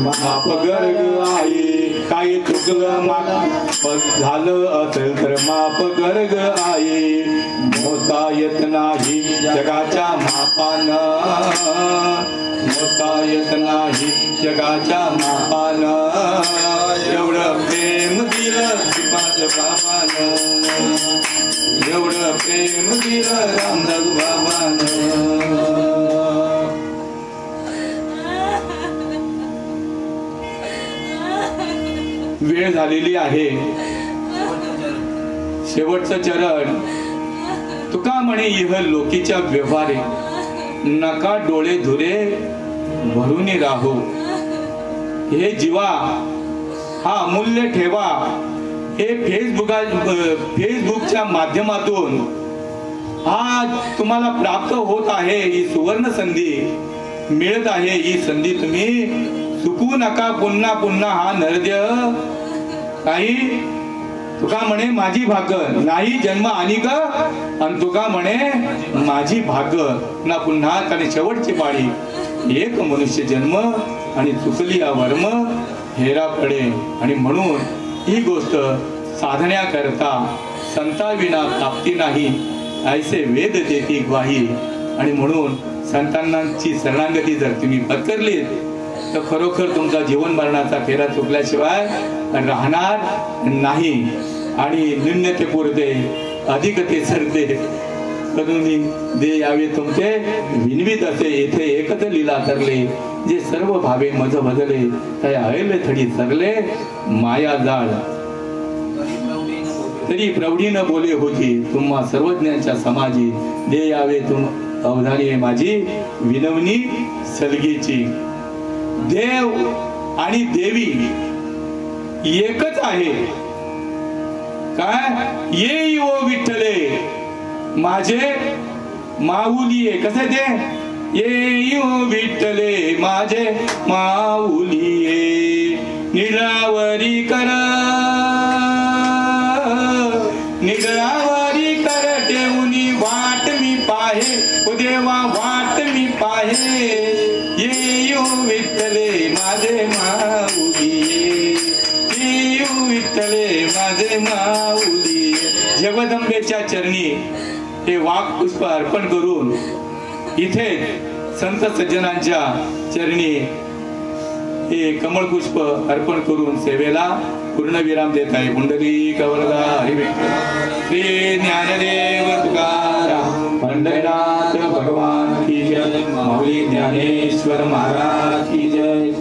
A: माप गर्ग आई काही चुकलं माग झालं असेल तर माप गर्ग आई मोजता येत नाही जगाच्या मापान मोजता येत नाही जगाच्या मापान एवढं प्रेम दिलं श्रीपाद बाबान एवढं प्रेम दिलं रामदास बाबान वेळ झालेली आहे शेवटचं चरण तुका म्हणे इह लोकीच्या व्यवहारे नका डोळे धुरे भरून राहू हे जीवा हा अमूल्य ठेवा हे फेसबुकच्या माध्यमातून हा तुम्हाला प्राप्त होत आहे ही सुवर्ण संधी मिळत आहे ही संधी तुम्ही चुकू नका पुन्हा पुन्हा हा नरदेह काही तुका म्हणे माझी भाकर नाही जन्म आणि ग आणि तुका म्हणे माझी भाकर ना पुन्हा कारण शेवटची पाळी एक मनुष्य जन्म आणि चुकली या वर्म हेरा पडे आणि म्हणून ही गोष्ट साधण्याकरता संता विना प्राप्ती नाही ऐसे वेद देती ग्वाही आणि म्हणून संतांची शरणागती जर तुम्ही पत्करलीत तर खरोखर तुमचा जीवन मरणाचा फेरा चुकल्याशिवाय राहणार नाही आणि न्यूनते पुरते अधिकते सरते करुणी दे यावे तुमचे विनवित असे येथे एकच लीला तरले जे सर्व भावे मज बदले त्या ऐले थडी सरले माया जाळ तरी प्रौढीनं बोले होती तुम्हा सर्वज्ञांच्या समाजी दे यावे तुम अवधानी आहे माझी विनवणी सलगीची देव आणि देवी एकच आहे काय ये ओ विठ्ठले माझे माऊली आहे कसं ते ये ओ विठ्ठले माझे माऊली आहे निरावरी कर निरावरी कर ठेवूनी वाट मी पाहे ओ देवा वाट मी पाहे ये ओ विठ्ठले माझे माऊली ये ओ विठ्ठले माझे माऊली जगदंबेच्या चरणी हे वाघ पुष्प अर्पण करून इथे संत सज्जनांच्या चरणी हे कमळ पुष्प अर्पण करून सेवेला पूर्णविराम देत आहे. पुंडलिक वरदा हरिविठ्ठल श्री ज्ञानदेव तुकाराम पंढरीनाथ भगवान की जय. माऊली ज्ञानेश्वर महाराज की जय.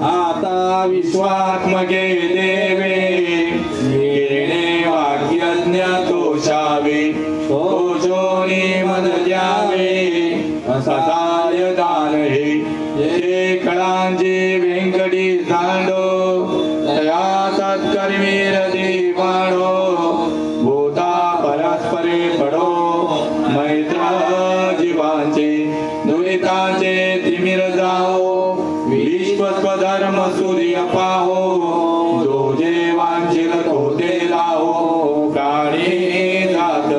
A: आता विश्वात्मके देवे येणे वाक्यज्ञ तोषावे तोषोनी मद द्यावे असहाय दान हे ये कळांचे व्यंकटी दांडो तया सत्कर्मीर देवाणो भूता परस्परे पडो मैत्र जीवांचे दुरितांचे तिमिर जाओ विश्वस्वधर्म सूर्य पाहो जो जे वांछिल तो ते लाहो प्राणी जात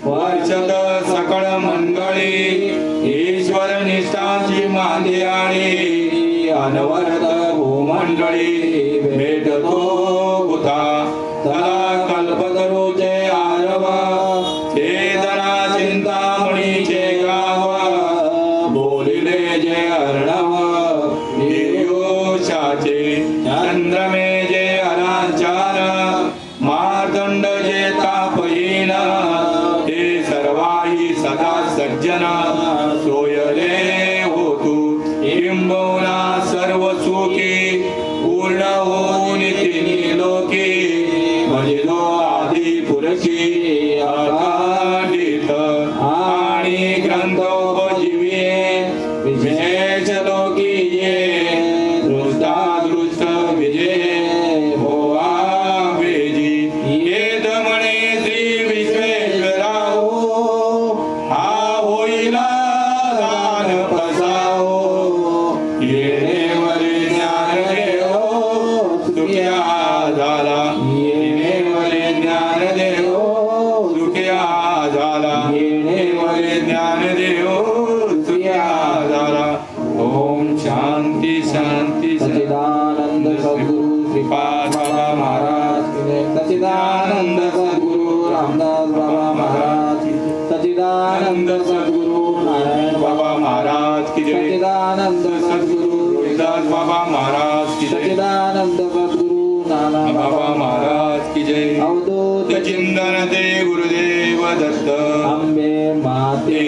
A: वर्षत सकळ मंडळी ईश्वर निष्ठाची मांदी आणि अनवरत भूमंडळी भेटतो बुधा तला कल्पतरूचे आरवा चेतना चिंतामणीचे गाव बोलिले जे अर्णव चंद्रमे जे अनाचार मार्दंड जे तापहीन ते सर्वाही सदा सज्जन सोयले होतु किंबहुना सर्व सुखी पूर्ण होऊन तिन्ही लोकी भजिलो आदि पुरुषी अखंडित आणि ग्रंथोपजीवी विशेष लोकी ये सच्चिदानंद सद्गुरु रामदास बाबा महाराज सच्चिदानंद सद्गुरु नारायण बाबा महाराज की जय. सच्चिदानंद सद्गुरु रोहिदास बाबा महाराज की जय. सच्चिदानंद सद्गुरु नाना बाबा महाराज की जय. अवधूत चिंतन दे गुरुदेव दत्त अंबे माते